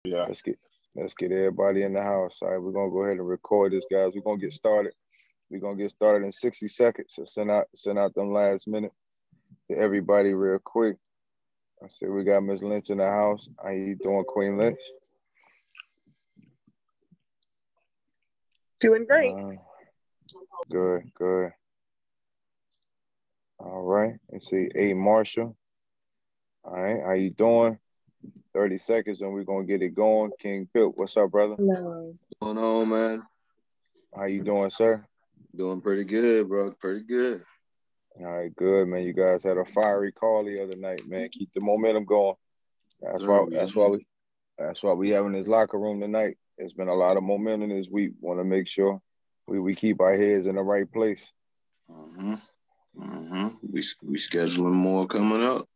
Yeah. Let's get everybody in the house. All right, we're gonna go ahead and record this, guys. We're gonna get started. We're gonna get started in 60 seconds. So send out them last minute to everybody real quick. I see we got Miss Lynch in the house. How you doing, Queen Lynch? Doing great. Good. All right. Let's see. A Marshall. All right. How you doing? 30 seconds and we're gonna get it going. King Pip, what's up, brother? What's going on, man? How you doing, sir? Doing pretty good, bro. Pretty good. All right, good, man. You guys had a fiery call the other night, man. Keep the momentum going. That's why we having this locker room tonight. There's been a lot of momentum this week. Want to make sure we keep our heads in the right place. We scheduling more coming up.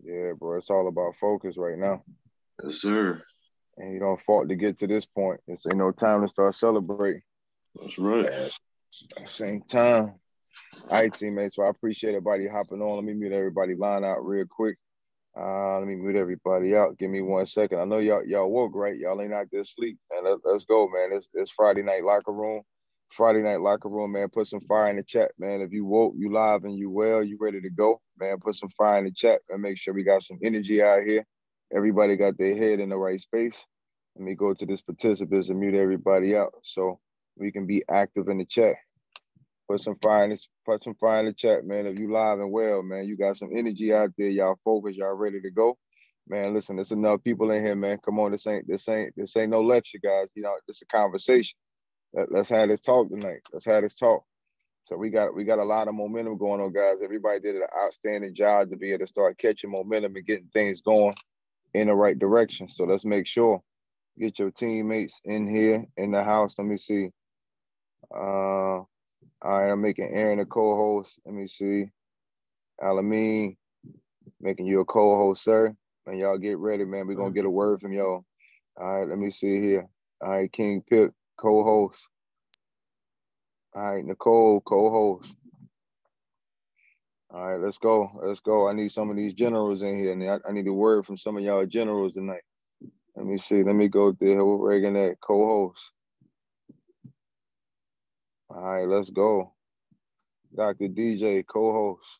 Yeah, bro. It's all about focus right now. Yes, sir. And you don't fought to get to this point. It's ain't no time to start celebrating. That's right. At the same time. All right, teammates. So I appreciate everybody hopping on. Let me mute everybody line out real quick. Let me mute everybody out. Give me 1 second. I know y'all woke, right? Y'all ain't out there asleep. And let's go, man. It's Friday night locker room. Friday night locker room, man. Put some fire in the chat, man. If you woke, you live and you well, you ready to go, man. Put some fire in the chat and make sure we got some energy out here. Everybody got their head in the right space. Let me go to this participants and mute everybody out so we can be active in the chat. Put some fire in the chat, man. If you live and well, man, you got some energy out there. Y'all focused, y'all ready to go. Man, listen, there's enough people in here, man. Come on, this ain't no lecture, guys. You know, it's a conversation. Let's have this talk tonight. Let's have this talk. So we got a lot of momentum going on, guys. Everybody did an outstanding job to be able to start catching momentum and getting things going in the right direction. So let's make sure get your teammates in here in the house. Let me see. All right, I'm making Aaron a co-host. Let me see. Alameen, making you a co-host, sir. And y'all get ready, man. We're gonna get a word from y'all. All right, let me see here. All right, King Pip, co-host. All right, Nicole, co-host. All right, let's go. Let's go. I need some of these generals in here. And I need a word from some of y'all generals tonight. Let me see. Let me go there. Reagan at co-host. All right, let's go. Dr. DJ, co-host.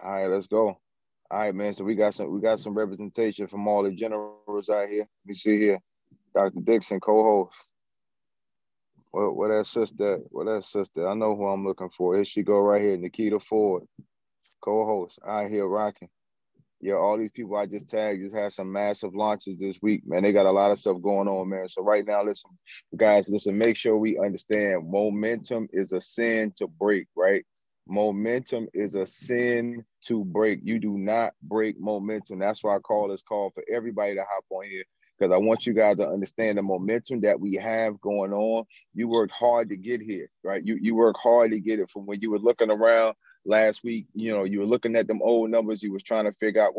All right, let's go. All right, man. So we got some representation from all the generals out here. Let me see here. Dr. Dixon, co-host. What that sister? What that sister? I know who I'm looking for. Here she go right here. Nikita Ford, co-host. Out here rocking. Yeah, all these people I just tagged just had some massive launches this week, man. They got a lot of stuff going on, man. So right now, listen, guys, make sure we understand momentum is a sin to break, right? Momentum is a sin to break. You do not break momentum. That's why I call this call for everybody to hop on here, because I want you guys to understand the momentum that we have going on. You worked hard to get here, right? You worked hard to get it. From when you were looking around last week, you know, you were looking at them old numbers. You was trying to figure out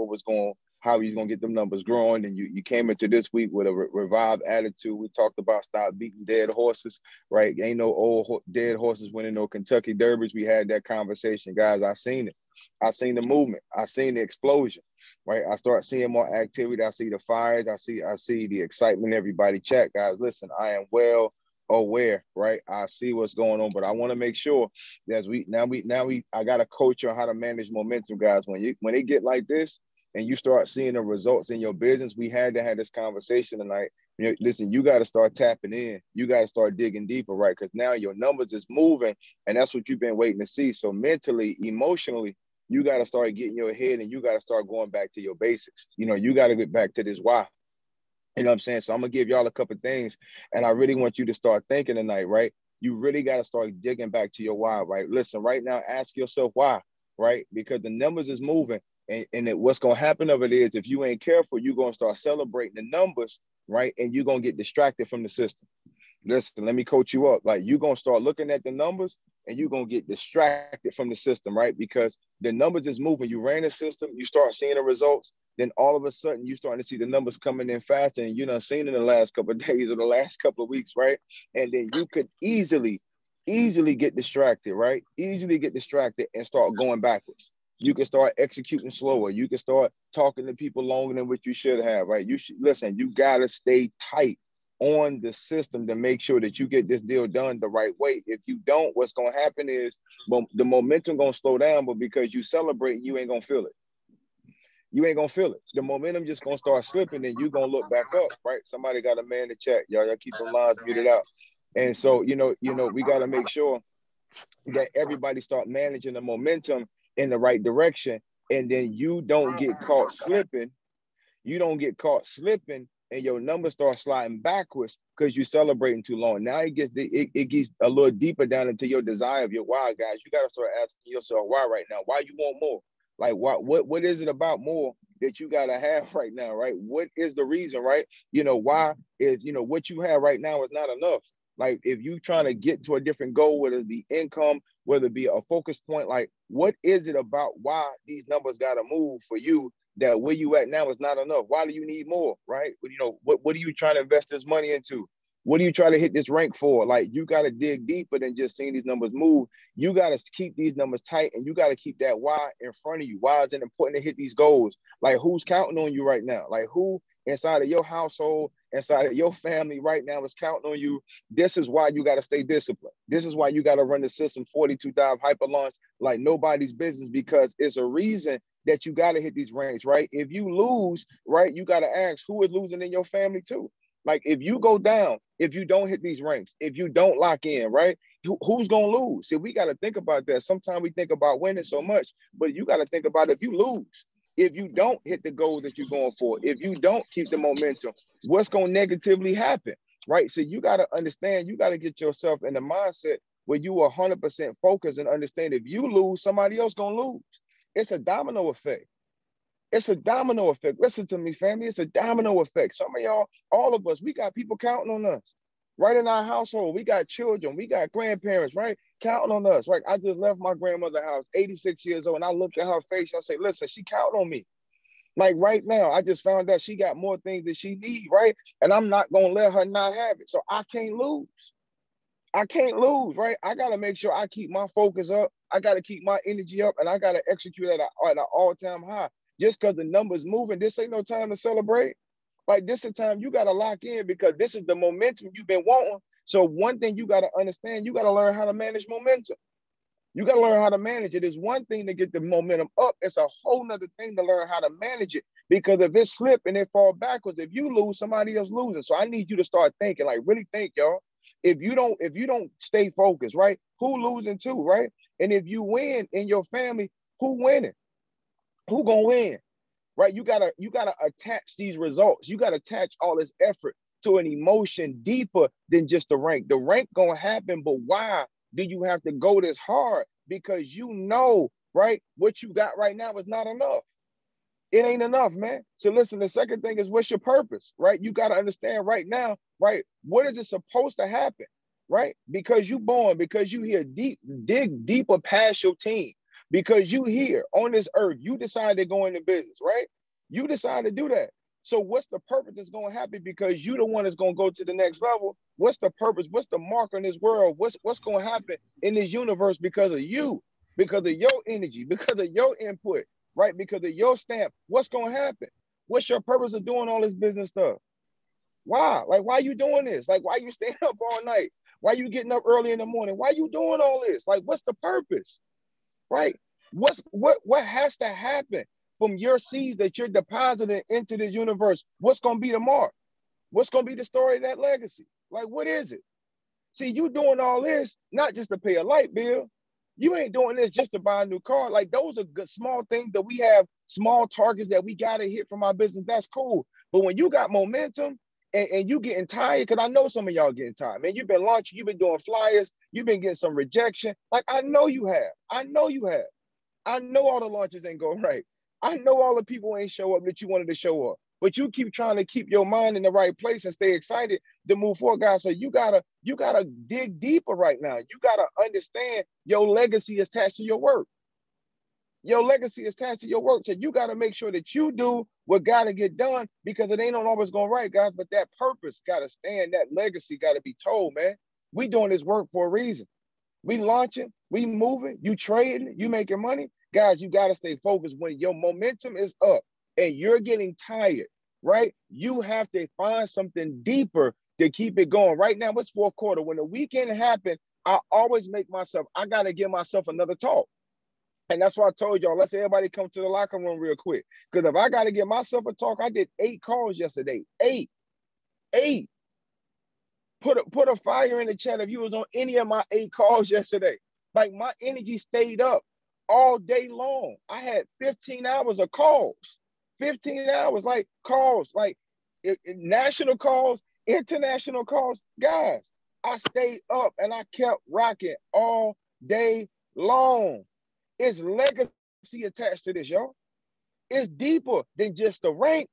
how he's going to get them numbers growing. And you came into this week with a revived attitude. We talked about stop beating dead horses, right? Ain't no old dead horses winning no Kentucky Derbies. We had that conversation, guys. I seen it. I seen the movement. I seen the explosion, right? I start seeing more activity. I see the fires. I see the excitement. Everybody chat, guys. Listen, I am well aware, right? I see what's going on, but I want to make sure that I got to coach you on how to manage momentum, guys. When it get like this and you start seeing the results in your business, we had to have this conversation tonight. You know, listen, you got to start tapping in. You got to start digging deeper, right? Because now your numbers is moving, and that's what you've been waiting to see. So mentally, emotionally, you got to start getting your head, and you got to start going back to your basics. You know, you got to get back to this why. You know what I'm saying? So I'm going to give y'all a couple of things, and I really want you to start thinking tonight, right? You really got to start digging back to your why, right? Listen, right now, ask yourself why, right? Because the numbers is moving, and what's going to happen of it is, if you ain't careful, you're going to start celebrating the numbers, right? And you're going to get distracted from the system. Listen, let me coach you up. Like, you're going to start looking at the numbers, and you're going to get distracted from the system, right? Because the numbers is moving. You ran the system, you start seeing the results, then all of a sudden you're starting to see the numbers coming in faster, and you done seen in the last couple of days or the last couple of weeks, right? And then you could easily get distracted, right? Easily get distracted and start going backwards. You can start executing slower. You can start talking to people longer than what you should have, right? You should listen, you gotta stay tight on the system to make sure that you get this deal done the right way. If you don't, what's gonna happen is the momentum gonna slow down, but because you celebrate, you ain't gonna feel it. You ain't gonna feel it. The momentum just gonna start slipping, and you gonna look back up, right? Somebody got a man to check. Y'all keep them lines muted out. And so, we gotta make sure that everybody start managing the momentum in the right direction, and then you don't get caught slipping. You don't get caught slipping, and your numbers start sliding backwards because you're celebrating too long. Now it gets a little deeper down into your desire of your why, guys. You gotta start asking yourself why right now. Why you want more? Like what is it about more that you gotta have right now, right? What is the reason, right? Why is what you have right now is not enough. Like if you trying to get to a different goal, whether it be income, whether it be a focus point, like what is it about why these numbers gotta move for you that where you at now is not enough? Why do you need more, right? What are you trying to invest this money into? What do you try to hit this rank for? Like you got to dig deeper than just seeing these numbers move. You got to keep these numbers tight, and you got to keep that why in front of you. Why is it important to hit these goals? Like who's counting on you right now? Like who inside of your household, inside of your family right now is counting on you? This is why you got to stay disciplined. This is why you got to run the system 42 dive hyper launch like nobody's business, because it's a reason that you got to hit these ranks, right? If you lose, right, you got to ask who is losing in your family too. Like if you go down, if you don't hit these ranks, if you don't lock in, right, who's going to lose? See, we got to think about that. Sometimes we think about winning so much, but you got to think about if you lose, if you don't hit the goal that you're going for, if you don't keep the momentum, what's going to negatively happen, right? So you got to understand, you got to get yourself in the mindset where you are 100% focused and understand if you lose, somebody else going to lose. It's a domino effect. It's a domino effect. Listen to me, family. It's a domino effect. Some of y'all, all of us, we got people counting on us. Right in our household, we got children, we got grandparents, right? Counting on us, right? I just left my grandmother's house, 86 years old, and I looked at her face and I say, listen, she counted on me. Like right now, I just found out she got more things that she need, right? And I'm not going to let her not have it. So I can't lose. I can't lose, right? I got to make sure I keep my focus up. I got to keep my energy up, and I got to execute at an all-time high. Just because the numbers moving, this ain't no time to celebrate. Like this is time you got to lock in, because this is the momentum you've been wanting. So one thing you got to understand, you got to learn how to manage momentum. You got to learn how to manage it. It's one thing to get the momentum up. It's a whole nother thing to learn how to manage it. Because if it slip and it fall backwards, if you lose, somebody else losing. So I need you to start thinking, like really think, y'all. If you don't stay focused, right? Who losing too, right? And if you win in your family, who winning? Who gonna win? Right? You gotta attach these results. You gotta attach all this effort to an emotion deeper than just the rank. The rank gonna happen, but why do you have to go this hard? Because right, what you got right now is not enough. It ain't enough, man. So listen, the second thing is, what's your purpose, right? You got to understand right now, right? What is it supposed to happen, right? Because you born, because you here dig deeper past your team, because you here on this earth, you decide to go into business, right? You decide to do that. So what's the purpose that's going to happen? Because you the one that's going to go to the next level. What's the purpose? What's the mark in this world? What's going to happen in this universe because of you, because of your energy, because of your input, right? Because of your stamp? What's going to happen? What's your purpose of doing all this business stuff? Why? Like, why you doing this? Like, why you staying up all night? Why you getting up early in the morning? Why you doing all this? Like, what's the purpose, right? What has to happen from your seeds that you're depositing into this universe? What's going to be the mark? What's going to be the story of that legacy? Like, what is it? See, you doing all this, not just to pay a light bill. You ain't doing this just to buy a new car. Like, those are good small things that we have, small targets that we got to hit from our business. That's cool. But when you got momentum and you getting tired, because I know some of y'all getting tired, man. You've been launching, you've been doing flyers, you've been getting some rejection. Like, I know you have. I know you have. I know all the launches ain't going right. I know all the people ain't show up that you wanted to show up. But you keep trying to keep your mind in the right place and stay excited to move forward, guys. So you gotta dig deeper right now. You gotta understand your legacy is attached to your work. Your legacy is attached to your work. So you gotta make sure that you do what gotta get done, because it ain't always going right, guys. But that purpose gotta stand. That legacy gotta be told, man. We doing this work for a reason. We launching, we moving, you trading, you making money. Guys, you got to stay focused. When your momentum is up and you're getting tired, right? You have to find something deeper to keep it going. Right now, it's fourth quarter. When the weekend happened, I always make myself, I got to give myself another talk. And that's why I told y'all, let's everybody come to the locker room real quick. Because if I got to give myself a talk, I did 8 calls yesterday. 8. Put a fire in the chat if you was on any of my 8 calls yesterday. Like, my energy stayed up all day long. I had 15 hours of calls. 15 hours, like calls, like national calls, international calls. Guys, I stayed up and I kept rocking all day long. It's legacy attached to this, y'all. It's deeper than just the rank.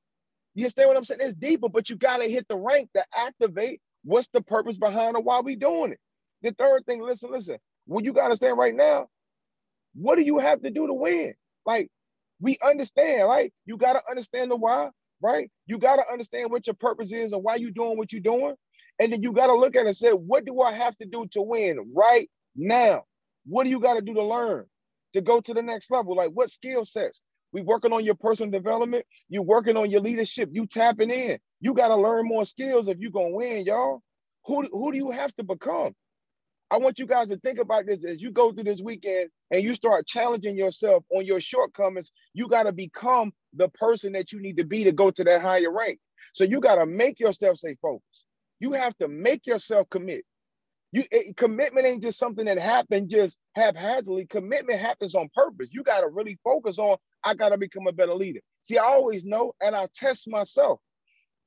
You understand what I'm saying? It's deeper, but you got to hit the rank to activate what's the purpose behind it, why we doing it. The third thing, listen. What you got to understand right now, what do you have to do to win? Like, we understand, right? You got to understand the why, right? You got to understand what your purpose is and why you're doing what you're doing. And then you got to look at it and say, what do I have to do to win right now? What do you got to do to learn, to go to the next level? Like, what skill sets? We working on your personal development. You working on your leadership. You tapping in. You got to learn more skills if you're going to win, y'all. Who do you have to become? I want you guys to think about this as you go through this weekend and you start challenging yourself on your shortcomings. You got to become the person that you need to be to go to that higher rank. So you got to make yourself stay focused. You have to make yourself commit. Commitment ain't just something that happens just haphazardly. Commitment happens on purpose. You got to really focus on, I got to become a better leader. See, I always know, and I test myself.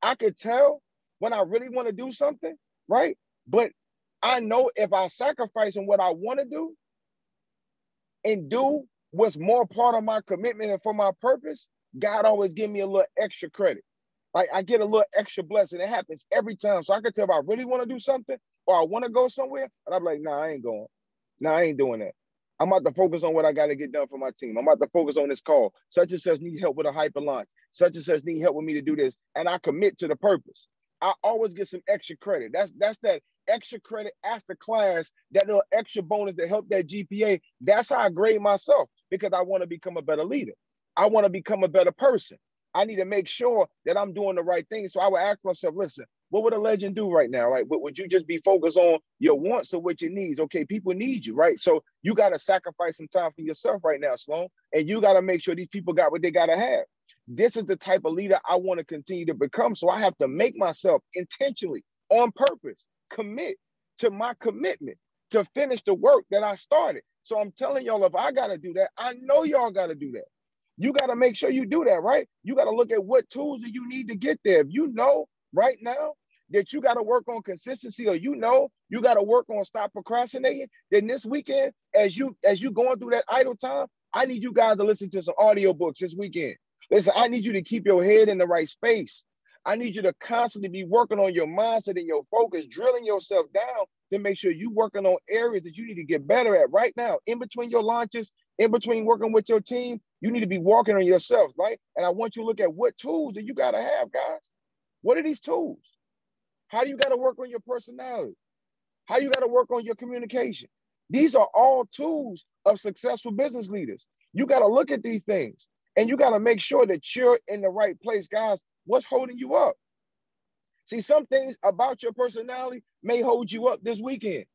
I could tell when I really want to do something, right? But I know if I sacrifice on what I want to do and do what's more part of my commitment and for my purpose, God always give me a little extra credit. Like, I get a little extra blessing. It happens every time. So I can tell if I really want to do something or I want to go somewhere, and I'm like, nah, I ain't going. Nah, I ain't doing that. I'm about to focus on what I got to get done for my team. I'm about to focus on this call. Such and such need help with a hyper launch. Such and such need help with me to do this. And I commit to the purpose. I always get some extra credit. That's that extra credit after class, that little extra bonus to help that GPA. That's how I grade myself, because I want to become a better leader. I want to become a better person. I need to make sure that I'm doing the right thing. So I would ask myself, listen, what would a legend do right now? Like, would you just be focused on your wants or what your needs? Okay, people need you, right? So you got to sacrifice some time for yourself right now, Sloan. And you got to make sure these people got what they got to have. This is the type of leader I want to continue to become. So I have to make myself intentionally, on purpose, commit to my commitment to finish the work that I started. So I'm telling y'all, if I got to do that, I know y'all got to do that. You got to make sure you do that, right? You got to look at what tools do you need to get there. If you know right now that you got to work on consistency, or you know you got to work on stop procrastinating, then this weekend, as you going through that idle time, I need you guys to listen to some audiobooks this weekend. Listen, I need you to keep your head in the right space. I need you to constantly be working on your mindset and your focus, drilling yourself down to make sure you're working on areas that you need to get better at right now. In between your launches, in between working with your team, you need to be working on yourself, right? And I want you to look at what tools that you got to have, guys. What are these tools? How do you got to work on your personality? How you got to work on your communication? These are all tools of successful business leaders. You got to look at these things, and you got to make sure that you're in the right place, guys. What's holding you up? See, some things about your personality may hold you up this weekend.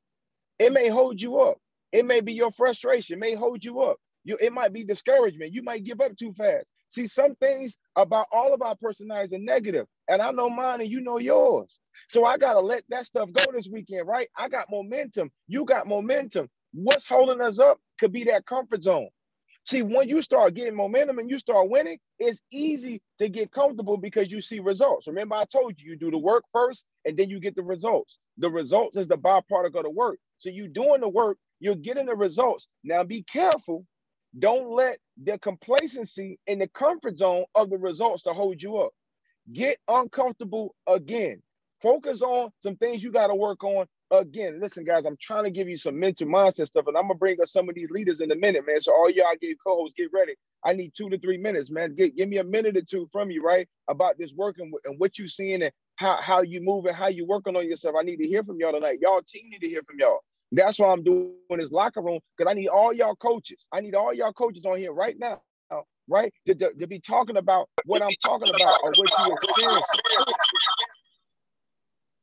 It may hold you up. It may be your frustration, may hold you up. It might be discouragement. You might give up too fast. See, some things about all of our personalities are negative, and I know mine and you know yours. So I got to let that stuff go this weekend, right? I got momentum. You got momentum. What's holding us up could be that comfort zone. See, when you start getting momentum and you start winning, it's easy to get comfortable because you see results. Remember, I told you, you do the work first and then you get the results. The results is the byproduct of the work. So you doing the work, you're getting the results. Now be careful. Don't let the complacency in the comfort zone of the results to hold you up. Get uncomfortable again. Focus on some things you got to work on. Again, listen, guys, I'm trying to give you some mental mindset stuff, and I'm going to bring up some of these leaders in a minute, man. So all y'all gave co-hosts, get ready. I need 2 to 3 minutes, man. Give me a minute or two from you, right, about this work and what you seeing and how you moving, how you working on yourself. I need to hear from y'all tonight. Y'all team need to hear from y'all. That's why I'm doing this locker room, because I need all y'all coaches. I need all y'all coaches on here right now, right? To be talking about what I'm talking about or what you experiencing.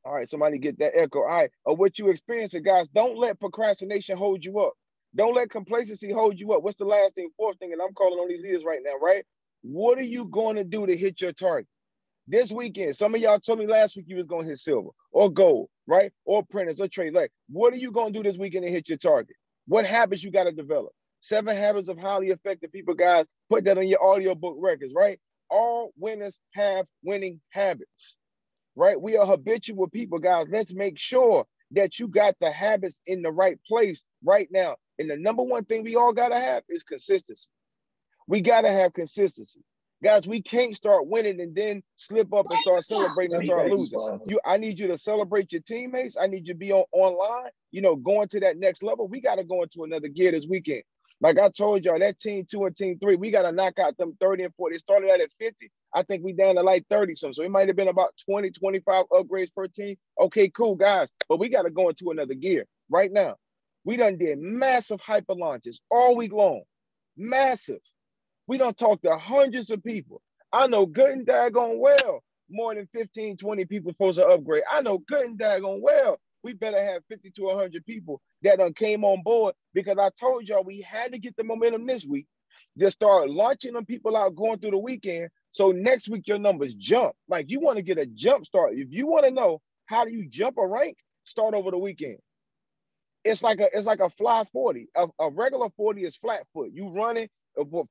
All right, somebody get that echo. All right, or what you experiencing, guys. Don't let procrastination hold you up. Don't let complacency hold you up. What's the last thing, fourth thing? And I'm calling on these leaders right now, right? What are you going to do to hit your target? This weekend, some of y'all told me last week you was going to hit silver or gold, right? Or printers or trade. Like, what are you going to do this weekend to hit your target? What habits you got to develop? 7 habits of highly effective people, guys. Put that on your audiobook records, right? All winners have winning habits, right? We are habitual people, guys. Let's make sure that you got the habits in the right place right now. And the number one thing we all got to have is consistency. We got to have consistency. Guys, we can't start winning and then slip up and start celebrating and start losing. I need you to celebrate your teammates. I need you to be online, going to that next level. We got to go into another gear this weekend. Like I told y'all, that team 2 and team 3, we got to knock out them 30 and 40. It started out at 50. I think we down to like 30 something. So it might have been about 20, 25 upgrades per team. Okay, cool, guys. But we got to go into another gear right now. We done did massive hyper launches all week long. Massive. We don't talk to hundreds of people. I know good and daggone well more than 15, 20 people supposed to upgrade. I know good and daggone well we better have 50 to 100 people that done came on board, because I told y'all we had to get the momentum this week to start launching them people out going through the weekend. So next week your numbers jump. Like, you want to get a jump start. If you want to know how do you jump a rank, start over the weekend. It's like a fly 40. A regular 40 is flat foot. You running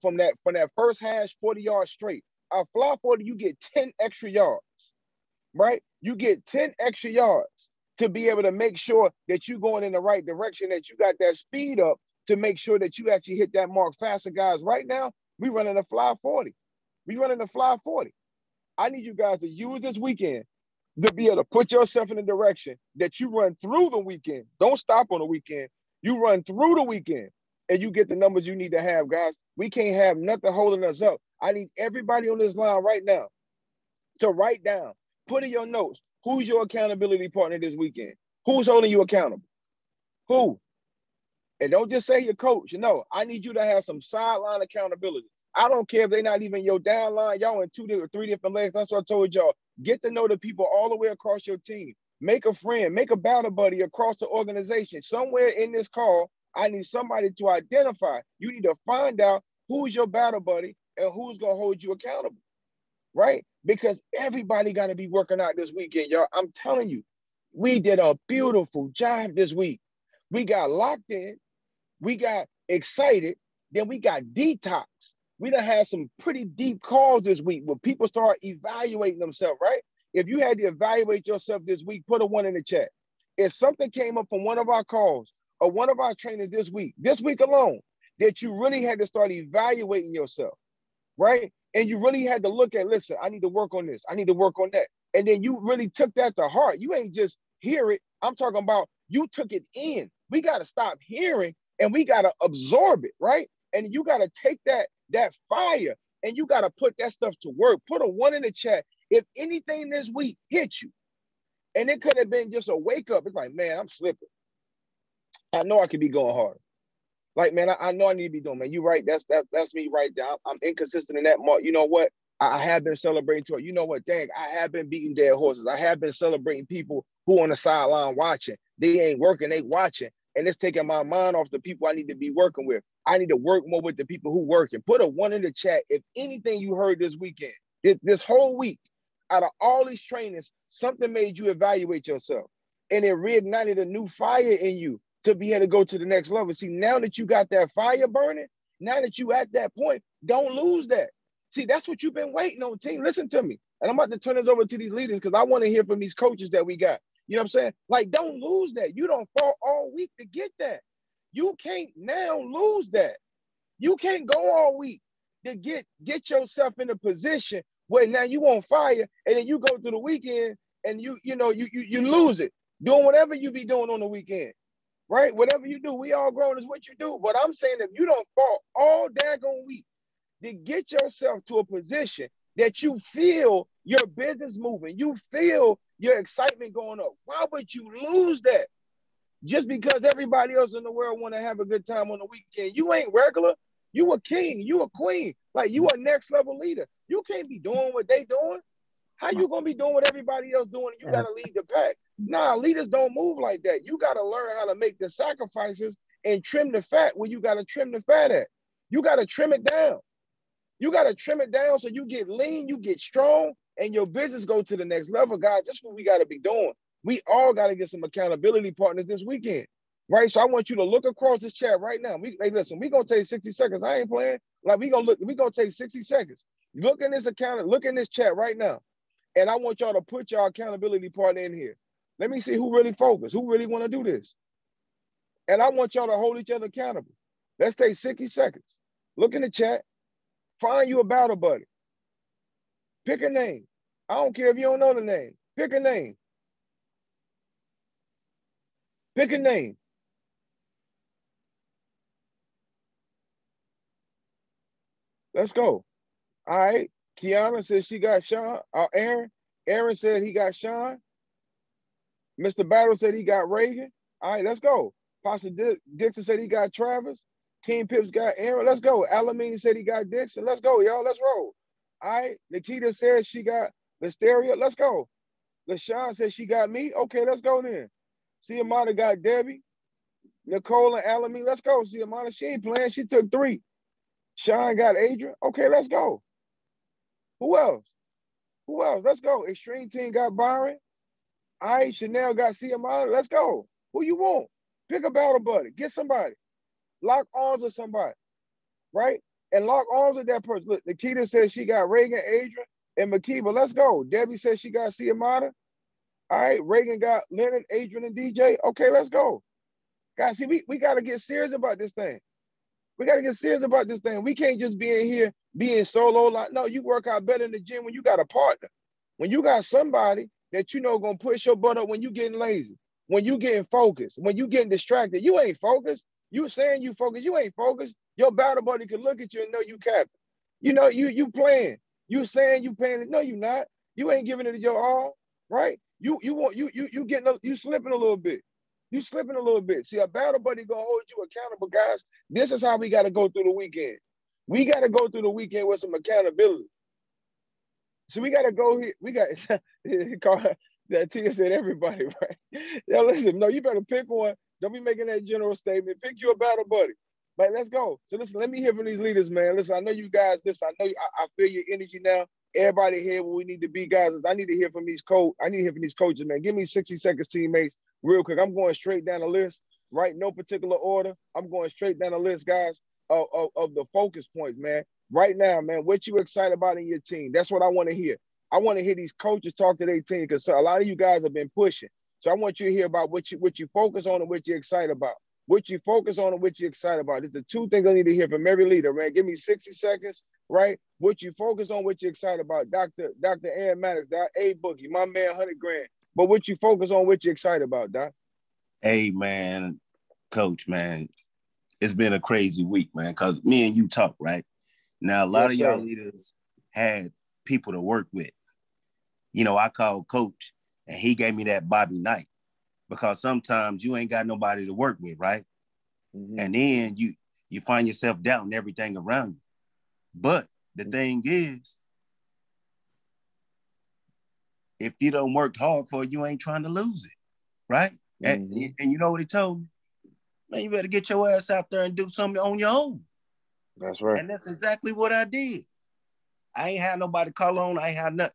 from that first hash 40 yards straight. A fly 40, you get 10 extra yards, right? You get 10 extra yards to be able to make sure that you're going in the right direction, that you got that speed up to make sure that you actually hit that mark faster. Guys, right now, we running a fly 40. We running a fly 40. I need you guys to use this weekend to be able to put yourself in the direction that you run through the weekend. Don't stop on the weekend. You run through the weekend and you get the numbers you need to have, guys. We can't have nothing holding us up. I need everybody on this line right now to write down, put in your notes, who's your accountability partner this weekend? Who's holding you accountable? Who? And don't just say your coach. No, I need you to have some sideline accountability. I don't care if they're not even your downline. Y'all in 2 or 3 different legs. That's what I told y'all. Get to know the people all the way across your team. Make a friend, make a battle buddy across the organization. Somewhere in this call, I need somebody to identify. You need to find out who's your battle buddy and who's going to hold you accountable, right? Because everybody got to be working out this weekend, y'all. I'm telling you, we did a beautiful job this week. We got locked in. We got excited. Then we got detox. We done had some pretty deep calls this week where people start evaluating themselves, right? If you had to evaluate yourself this week, put a 1 in the chat. If something came up from one of our calls or one of our trainers this week alone, that you really had to start evaluating yourself, right? And you really had to look at, listen, I need to work on this. I need to work on that. And then you really took that to heart. You ain't just hear it. I'm talking about you took it in. We got to stop hearing and we got to absorb it, right? And you got to take that fire and you got to put that stuff to work. Put a 1 in the chat if anything this week hit you. And it could have been just a wake up. It's like, man, I'm slipping. I know I could be going harder. Like, man, I know I need to be doing, man. You right. That's me right there. I'm inconsistent in that mark. You know what? I have been celebrating to it. You know what? Dang, I have been beating dead horses. I have been celebrating people who on the sideline watching. They ain't working, they watching. And it's taking my mind off the people I need to be working with. I need to work more with the people who working. Put a 1 in the chat if anything you heard this weekend, this whole week, out of all these trainings, something made you evaluate yourself. And it reignited a new fire in you to be able to go to the next level. See, now that you got that fire burning, now that you at that point, don't lose that. See, that's what you've been waiting on, team. Listen to me. And I'm about to turn this over to these leaders because I want to hear from these coaches that we got. You know what I'm saying? Like, don't lose that. You don't fought all week to get that. You can't now lose that. You can't go all week to get yourself in a position where now you on fire and then you go through the weekend and you lose it. Doing whatever you be doing on the weekend, right? Whatever you do, we all grown is what you do. But I'm saying if you don't fall all daggone week to get yourself to a position that you feel your business moving, you feel your excitement going up, why would you lose that? just because everybody else in the world want to have a good time on the weekend. You ain't regular. You a king. You a queen. Like, you a next level leader. You can't be doing what they doing. How you gonna be doing what everybody else doing? You gotta lead the pack. Nah, leaders don't move like that. You gotta learn how to make the sacrifices and trim the fat where you gotta trim the fat at. You gotta trim it down. You gotta trim it down so you get lean, you get strong, and your business go to the next level, guys. That's what we gotta be doing. We all gotta get some accountability partners this weekend, right? So I want you to look across this chat right now. Listen, we gonna take 60 seconds. I ain't playing. Like, we gonna take 60 seconds. Look in this chat right now. And I want y'all to put your accountability partner in here. Let me see who really focused, who really want to do this. And I want y'all to hold each other accountable. Let's take 60 seconds. Look in the chat. Find you a battle buddy. Pick a name. I don't care if you don't know the name. Pick a name. Pick a name. Let's go. All right. Kiana says she got Sean. Aaron. Aaron said he got Sean. Mr. Battle said he got Reagan. All right, let's go. Pastor Dixon said he got Travis. King Pips got Aaron. Let's go. Alamine said he got Dixon. Let's go, y'all. Let's roll. All right. Nikita said she got Listeria. Let's go. LaShawn said she got me. Okay, let's go then. Xiomara got Debbie. Nicole and Alamine. Let's go. Xiomara, she ain't playing. She took 3. Sean got Adrian. Okay, let's go. Who else? Who else? Let's go. Extreme Team got Byron. All right, Chanel got Xiomara. Let's go. Who you want? Pick a battle buddy. Get somebody. Lock arms with somebody, right? And lock arms with that person. Look, Nikita says she got Reagan, Adrian, and Makiba. Let's go. Debbie says she got Xiomara. All right, Reagan got Leonard, Adrian, and DJ. Okay, let's go. Guys, see, we got to get serious about this thing. We got to get serious about this thing. We can't just be in here being solo. Like, no, you work out better in the gym when you got a partner. When you got somebody that you know gonna push your butt up when you getting lazy, when you getting focused, when you getting distracted. You ain't focused. You saying you focused, you ain't focused. Your battle buddy can look at you and know you captain. You know, you playing. You saying you playing. No, you not. You ain't giving it your all, right? You slipping a little bit. You slipping a little bit. See, a battle buddy gonna hold you accountable, guys. This is how we gotta go through the weekend. We gotta go through the weekend with some accountability. So we gotta go here. We got that Tia said everybody, right? Yeah, listen, no, you better pick one. Don't be making that general statement. Pick you a battle buddy. Like, let's go. So listen, let me hear from these leaders, man. Listen, I know you guys, listen, I know I feel your energy now. Everybody here where we need to be, guys. I need to hear from these coaches, man. Give me 60 seconds, teammates, real quick. I'm going straight down the list, right? No particular order. I'm going straight down the list, guys, of the focus points, man. Right now, man, what you excited about in your team? That's what I want to hear. I want to hear these coaches talk to their team because a lot of you guys have been pushing. So I want you to hear about what you focus on and what you're excited about. What you focus on and what you're excited about. It's the 2 things I need to hear from every leader, man. Give me 60 seconds, right? What you focus on, what you're excited about. Dr. Aaron Maddox, Doc. A Boogie, my man, 100 grand. But what you focus on, what you're excited about, Doc? Hey, man, Coach, man, it's been a crazy week, man, because me and you talk, right? Now, a lot of y'all leaders had people to work with. You know, I called Coach, and he gave me that Bobby Knight because sometimes you ain't got nobody to work with, right? Mm-hmm. And then you find yourself doubting everything around you. But the thing is, if you don't work hard for it, you ain't trying to lose it, right? Mm-hmm. And you know what he told me? Man, you better get your ass out there and do something on your own. That's right. And that's exactly what I did. I ain't had nobody call on. I ain't had nothing.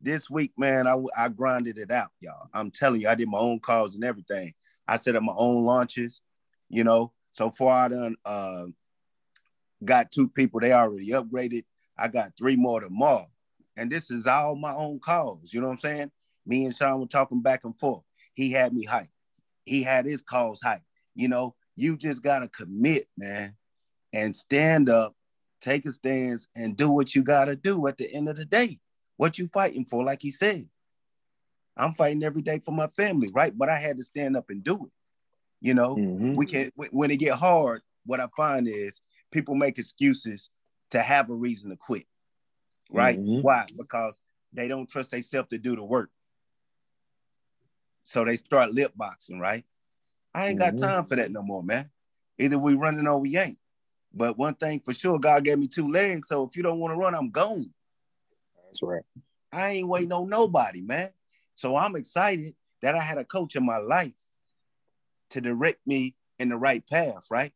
This week, man, I grinded it out, y'all. I'm telling you, I did my own calls and everything. I set up my own launches, you know. So far, I done got 2 people. They already upgraded. I got 3 more tomorrow. And this is all my own calls. You know what I'm saying? Me and Sean were talking back and forth. He had me hyped. He had his calls hyped. You know, you just got to commit, man, and stand up, take a stance, and do what you got to do at the end of the day. What you fighting for, like he said. I'm fighting every day for my family, right? But I had to stand up and do it. You know, we can't, when it get hard, what I find is people make excuses to have a reason to quit, right? Why? Because they don't trust themselves to do the work. So they start lip boxing, right? I ain't got time for that no more, man. Either we running or we ain't. But one thing for sure, God gave me 2 legs. So if you don't want to run, I'm gone. That's right. I ain't waiting on nobody, man. So I'm excited that I had a coach in my life to direct me in the right path, right?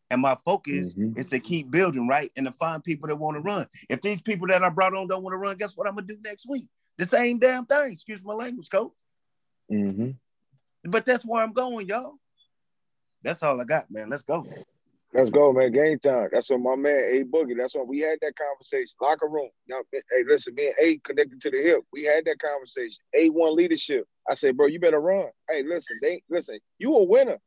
And my focus is to keep building, right? And to find people that want to run. If these people that I brought on don't want to run, guess what I'm going to do next week? The same damn thing. Excuse my language, coach. But that's where I'm going, y'all. That's all I got, man. Let's go. Let's go, man. Game time. That's what my man A Boogie. That's what we had that conversation. Locker room. Now, hey, listen, me and A connected to the hip. We had that conversation. A1 leadership. I said, bro, you better run. Hey, listen, you a winner,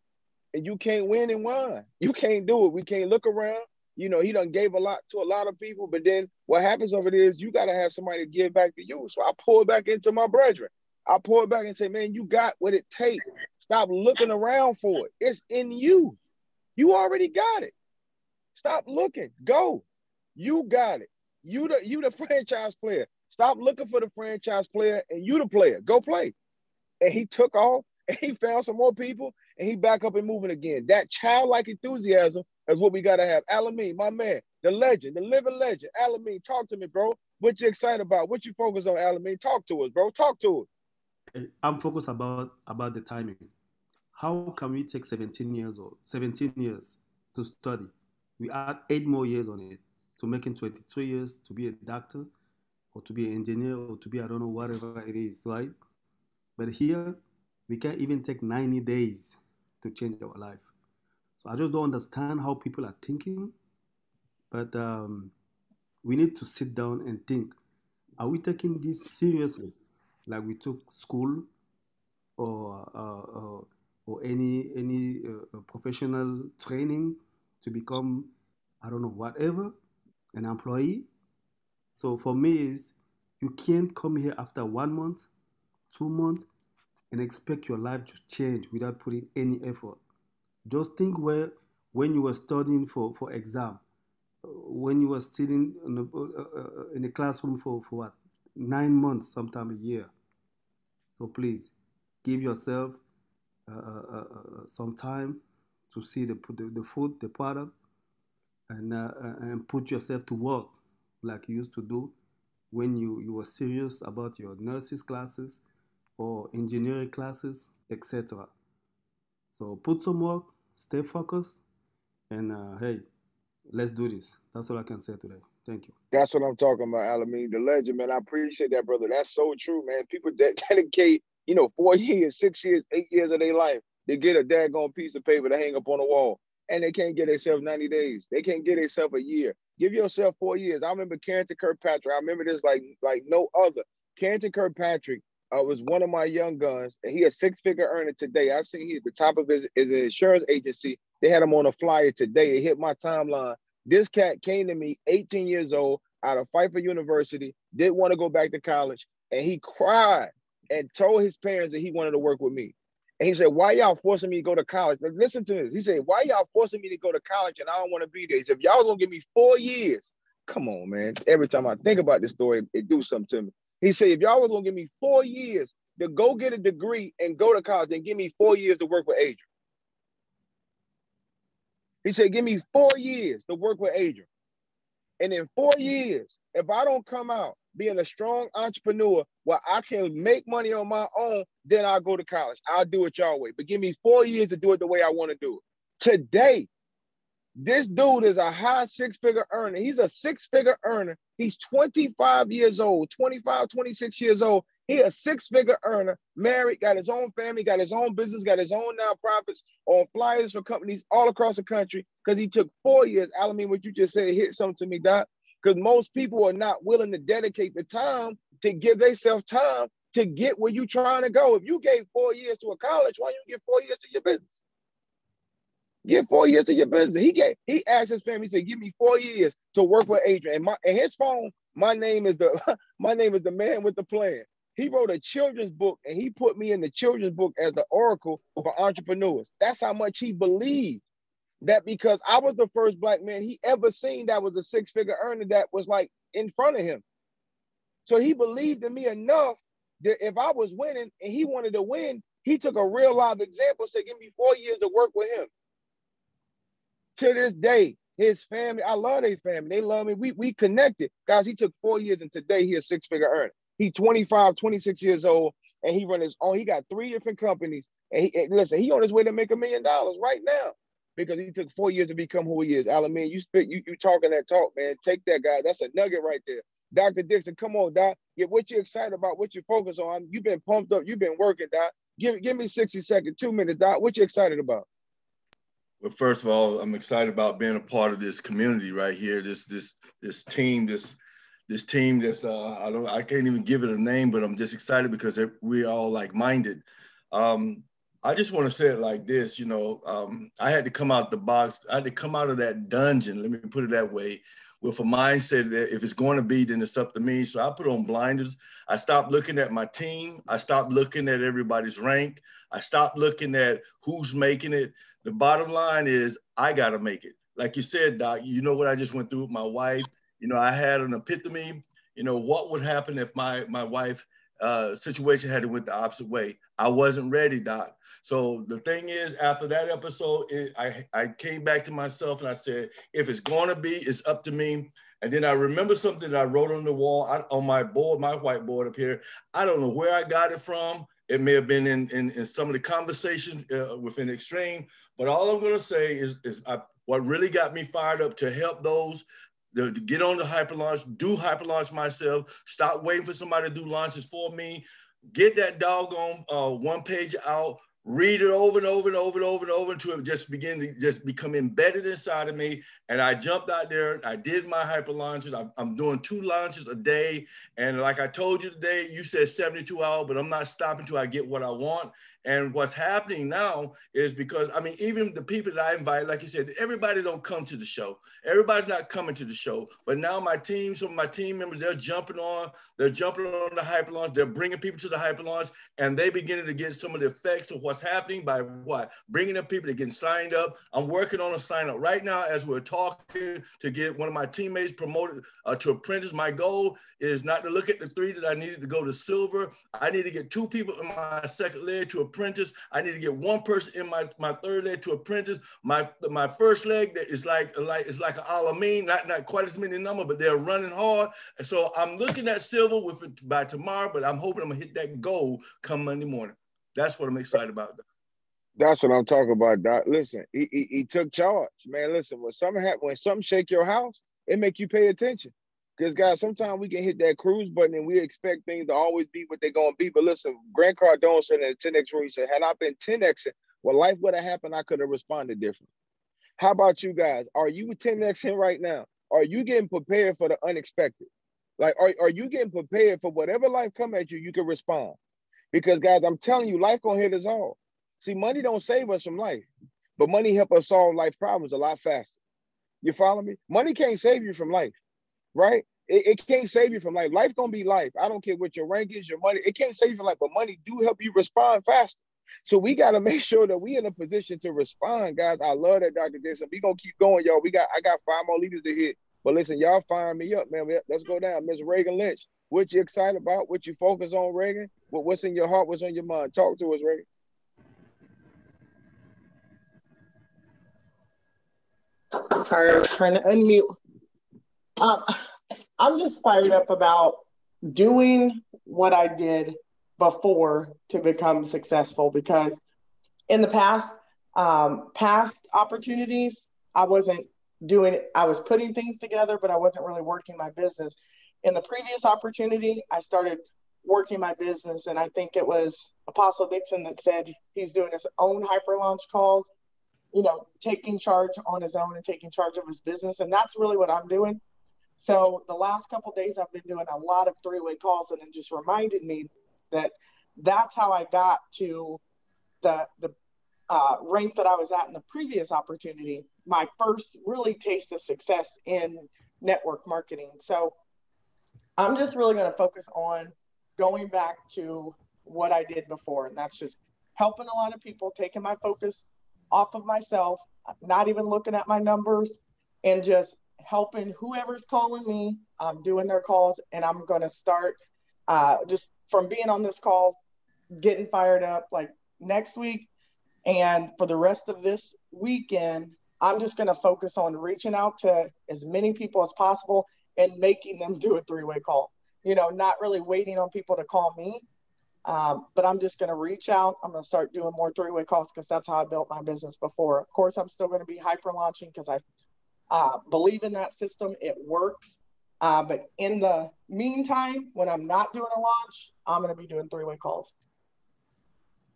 and you can't win and whine. You can't do it. We can't look around. You know, he done gave a lot to a lot of people, but then what happens over there is you got to have somebody to give back to you. So I pull back into my brethren. I pull it back and say, man, you got what it takes. Stop looking around for it. It's in you. You already got it. Stop looking. Go. You got it. You the franchise player. Stop looking for the franchise player and you the player. Go play. And he took off and he found some more people and he back up and moving again. That childlike enthusiasm is what we got to have. Alameen, my man, the legend, the living legend. Alameen, talk to me, bro. What you excited about? What you focus on, Alameen? Talk to us, bro. Talk to us. I'm focused about the timing. How can we take 17 years to study? We add 8 more years on it to making 22 years to be a doctor or to be an engineer or to be, I don't know, whatever it is, right? But here, we can't even take 90 days to change our life. So I just don't understand how people are thinking, but we need to sit down and think, are we taking this seriously? Like we took school or any professional training to become, I don't know, whatever, an employee. So for me is, you can't come here after 1 month, 2 months, and expect your life to change without putting any effort. Just think when you were studying for exam, when you were sitting in a classroom for what, 9 months, sometime a year. So please, give yourself some time to see the food, the product, and put yourself to work like you used to do when you were serious about your nurses classes or engineering classes, etc. So put some work, stay focused, and hey, let's do this. That's all I can say today. Thank you. That's what I'm talking about, Alameen, the legend, man. I appreciate that, brother. That's so true, man. People dedicate, 4 years, 6 years, 8 years of their life to get a daggone piece of paper to hang up on the wall. And they can't get themselves 90 days. They can't get themselves a year. Give yourself 4 years. I remember Carrington Kirkpatrick. I remember this like no other. Carrington Kirkpatrick was one of my young guns, and he a 6-figure earner today. I see he at the top of his insurance agency. They had him on a flyer today. It hit my timeline. This cat came to me, 18 years old, out of Pfeiffer University, didn't want to go back to college, and he cried and told his parents that he wanted to work with me. And he said, why y'all forcing me to go to college? Like, listen to this. He said, why y'all forcing me to go to college and I don't want to be there? He said, if y'all was going to give me 4 years, come on, man. Every time I think about this story, it do something to me. He said, if y'all was going to give me 4 years to go get a degree and go to college, then give me 4 years to work with Adrian. He said, give me 4 years to work with Adrian. And in 4 years, if I don't come out being a strong entrepreneur where I can make money on my own, then I'll go to college. I'll do it y'all way. But give me 4 years to do it the way I want to do it. Today, this dude is a high 6-figure earner. He's a 6-figure earner. He's 25 years old, 25, 26 years old. He a 6-figure earner, married, got his own family, got his own business, got his own nonprofits, on flyers for companies all across the country because he took 4 years. Alameen, what you just said hit something to me, Doc, because most people are not willing to dedicate the time to give themselves time to get where you're trying to go. If you gave 4 years to a college, why don't you give 4 years to your business? Give 4 years to your business. He asked his family, he said, give me 4 years to work with Adrian. And his phone, my name is the man with the plan. He wrote a children's book and he put me in the children's book as the oracle for entrepreneurs. That's how much he believed that, because I was the first Black man he ever seen that was a 6-figure earner that was like in front of him. So he believed in me enough that if I was winning and he wanted to win, He took a real live example, said, give me 4 years to work with him. To this day, his family, I love their family. They love me. We connected. Guys, he took 4 years, and today he a six-figure earner. He 25, 26 years old, and he run his own. He got 3 different companies. And listen, he on his way to make $1 million right now because he took 4 years to become who he is. Alameen, you talking that talk, man. Take that, guy. That's a nugget right there. Dr. Dixon, come on, Doc. Get what you excited about, what you focus on. You've been pumped up. You've been working, Doc. Give me 60 seconds, 2 minutes, Doc. What you excited about? Well, first of all, I'm excited about being a part of this community right here. This team that's I can't even give it a name, but I'm just excited because we're all like-minded. I just want to say it like this, I had to come out the box. I had to come out of that dungeon, let me put it that way, with a mindset that if it's going to be, then it's up to me. So I put on blinders. I stopped looking at my team. I stopped looking at everybody's rank. I stopped looking at who's making it. The bottom line is I got to make it. Like you said, Doc, you know what I just went through with my wife. I had an epiphany. What would happen if my wife situation had went the opposite way? I wasn't ready, Doc. So the thing is, after that episode, I came back to myself and I said, if it's going to be, it's up to me. And then I remember something that I wrote on the wall on my board, my whiteboard up here. I don't know where I got it from. It may have been in some of the conversations within Extreme, but all I'm going to say is what really got me fired up to help those to get on the hyperlaunch, do hyperlaunch myself, stop waiting for somebody to do launches for me, get that doggone one page out, read it over and over and over and over and over until it just begin to just become embedded inside of me. And I jumped out there. I did my hyper launches. I'm doing 2 launches a day. And like I told you today, you said 72 hours, but I'm not stopping until I get what I want. And what's happening now is because, even the people that I invite, like you said, everybody don't come to the show. Everybody's not coming to the show. But now some of my team members, they're jumping on the hyper launch. They're bringing people to the hyper launch, and they beginning to get some of the effects of what's happening by what? Bringing up people that get signed up. I'm working on a sign up right now as we're talking to get one of my teammates promoted to apprentice. My goal is not to look at the 3 that I needed to go to silver. I need to get 2 people in my second leg to apprentice. I need to get 1 person in my third leg to apprentice. My first leg that is like an Alameen, not quite as many number, but they're running hard. And so I'm looking at silver by tomorrow, but I'm hoping I'm gonna hit that goal come Monday morning. That's what I'm excited about. That's what I'm talking about, Doc. Listen, he took charge, man. Listen, when something shake your house, it make you pay attention. Because, guys, sometimes we can hit that cruise button and we expect things to always be what they're going to be. But listen, Grant Cardone said in the 10X room, he said, had I been 10Xing, well, life would have happened. I could have responded different. How about you guys? Are you 10Xing right now? Are you getting prepared for the unexpected? Like, are you getting prepared for whatever life come at you, you can respond? Because, guys, I'm telling you, life going to hit us all. See, money don't save us from life, but money help us solve life problems a lot faster. You follow me? Money can't save you from life. Right? It can't save you from life. Life gonna be life. I don't care what your rank is, your money. It can't save you from life, but money do help you respond faster. So we gotta make sure that we in a position to respond, guys. I love that, Dr. Dixon. We gonna keep going, y'all. I got 5 more leaders to hit. But listen, y'all firing me up, man. Let's go down. Ms. Reagan Lynch. What you excited about? What you focus on, Reagan? What's in your heart? What's on your mind? Talk to us, Reagan. Sorry, I was trying to unmute. I'm just fired up about doing what I did before to become successful, because in the past opportunities, I was putting things together, but I wasn't really working my business. In the previous opportunity, I started working my business, and I think it was Apostle Dixon that said he's doing his own hyper launch calls, taking charge on his own and taking charge of his business. And that's really what I'm doing. So the last couple of days, I've been doing a lot of 3-way calls, and it just reminded me that that's how I got to the rank that I was at in the previous opportunity, my first really taste of success in network marketing. So I'm just really going to focus on going back to what I did before, and that's just helping a lot of people, taking my focus off of myself, not even looking at my numbers, and just helping whoever's calling me. I'm doing their calls, and I'm going to start just from being on this call, getting fired up. Like next week. And for the rest of this weekend, I'm just going to focus on reaching out to as many people as possible and making them do a three-way call. Not really waiting on people to call me, but I'm just going to reach out. I'm going to start doing more three-way calls because that's how I built my business before. Of course, I'm still going to be hyper launching because I believe in that system. It works. But in the meantime, when I'm not doing a launch, I'm going to be doing three-way calls.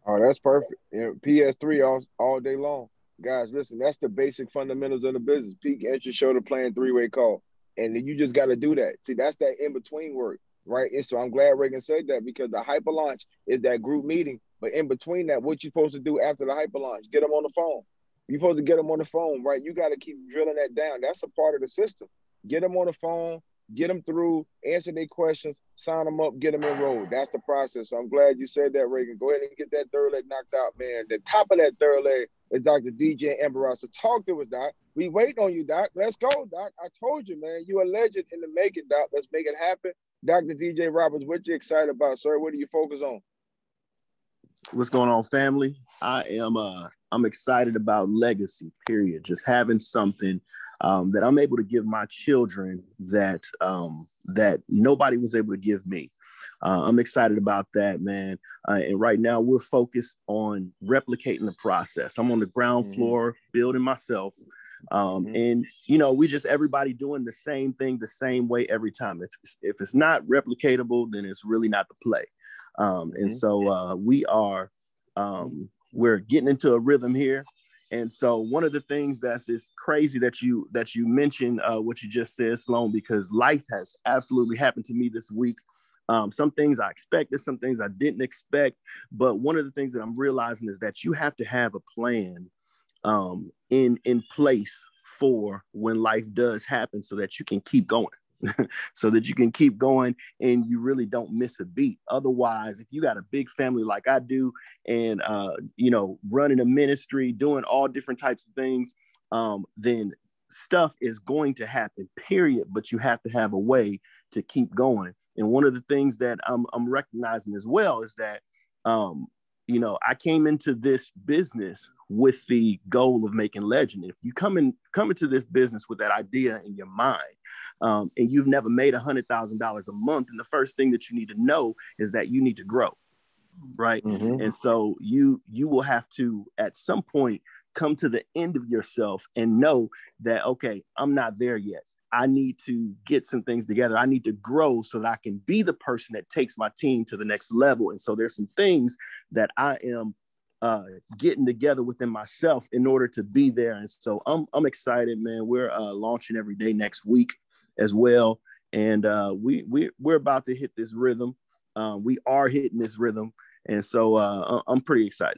Oh, that's perfect. PS3 all day long. Guys, listen, that's the basic fundamentals of the business. Peak, entry, shoulder, plan, three-way call. And then you just got to do that. See, that's that in-between work, right? And so I'm glad Reagan said that, because the hyper launch is that group meeting. But in between that, what you supposed to do after the hyper launch? Get them on the phone. You're supposed to get them on the phone, right? You got to keep drilling that down. That's a part of the system. Get them on the phone, get them through, answer their questions, sign them up, get them enrolled. That's the process. So I'm glad you said that, Reagan. Go ahead and get that third leg knocked out, man. The top of that third leg is Dr. DJ Amber. So talk to us, Doc. We wait on you, Doc. Let's go, Doc. I told you, man. You a legend in the making, Doc. Let's make it happen. Dr. DJ Roberts, what you excited about, sir? What do you focus on? What's going on, family? I'm excited about legacy, period. Just having something that I'm able to give my children that nobody was able to give me. I'm excited about that, man. And right now we're focused on replicating the process. I'm on the ground floor building myself. And, we just everybody doing the same thing the same way every time. If it's not replicatable, then it's really not the play. And so we're getting into a rhythm here. And so one of the things it's crazy that you mentioned what you just said, Sloan, because life has absolutely happened to me this week. Some things I expected, some things I didn't expect. But one of the things that I'm realizing is that you have to have a plan in place for when life does happen so that you can keep going. So that you can keep going and you really don't miss a beat. Otherwise, if you got a big family like I do and, running a ministry, doing all different types of things, then stuff is going to happen, period. But you have to have a way to keep going. And one of the things that I'm recognizing as well is that, I came into this business with the goal of making legend. If you come into this business with that idea in your mind, and you've never made $100,000 a month, and the first thing that you need to know is that you need to grow, right? And so you will have to, at some point, come to the end of yourself and know that, okay, I'm not there yet. I need to get some things together. I need to grow so that I can be the person that takes my team to the next level. And so there's some things that I am getting together within myself in order to be there. And so I'm excited, man. We're launching every day next week as well. And we're about to hit this rhythm. We are hitting this rhythm. And so I'm pretty excited.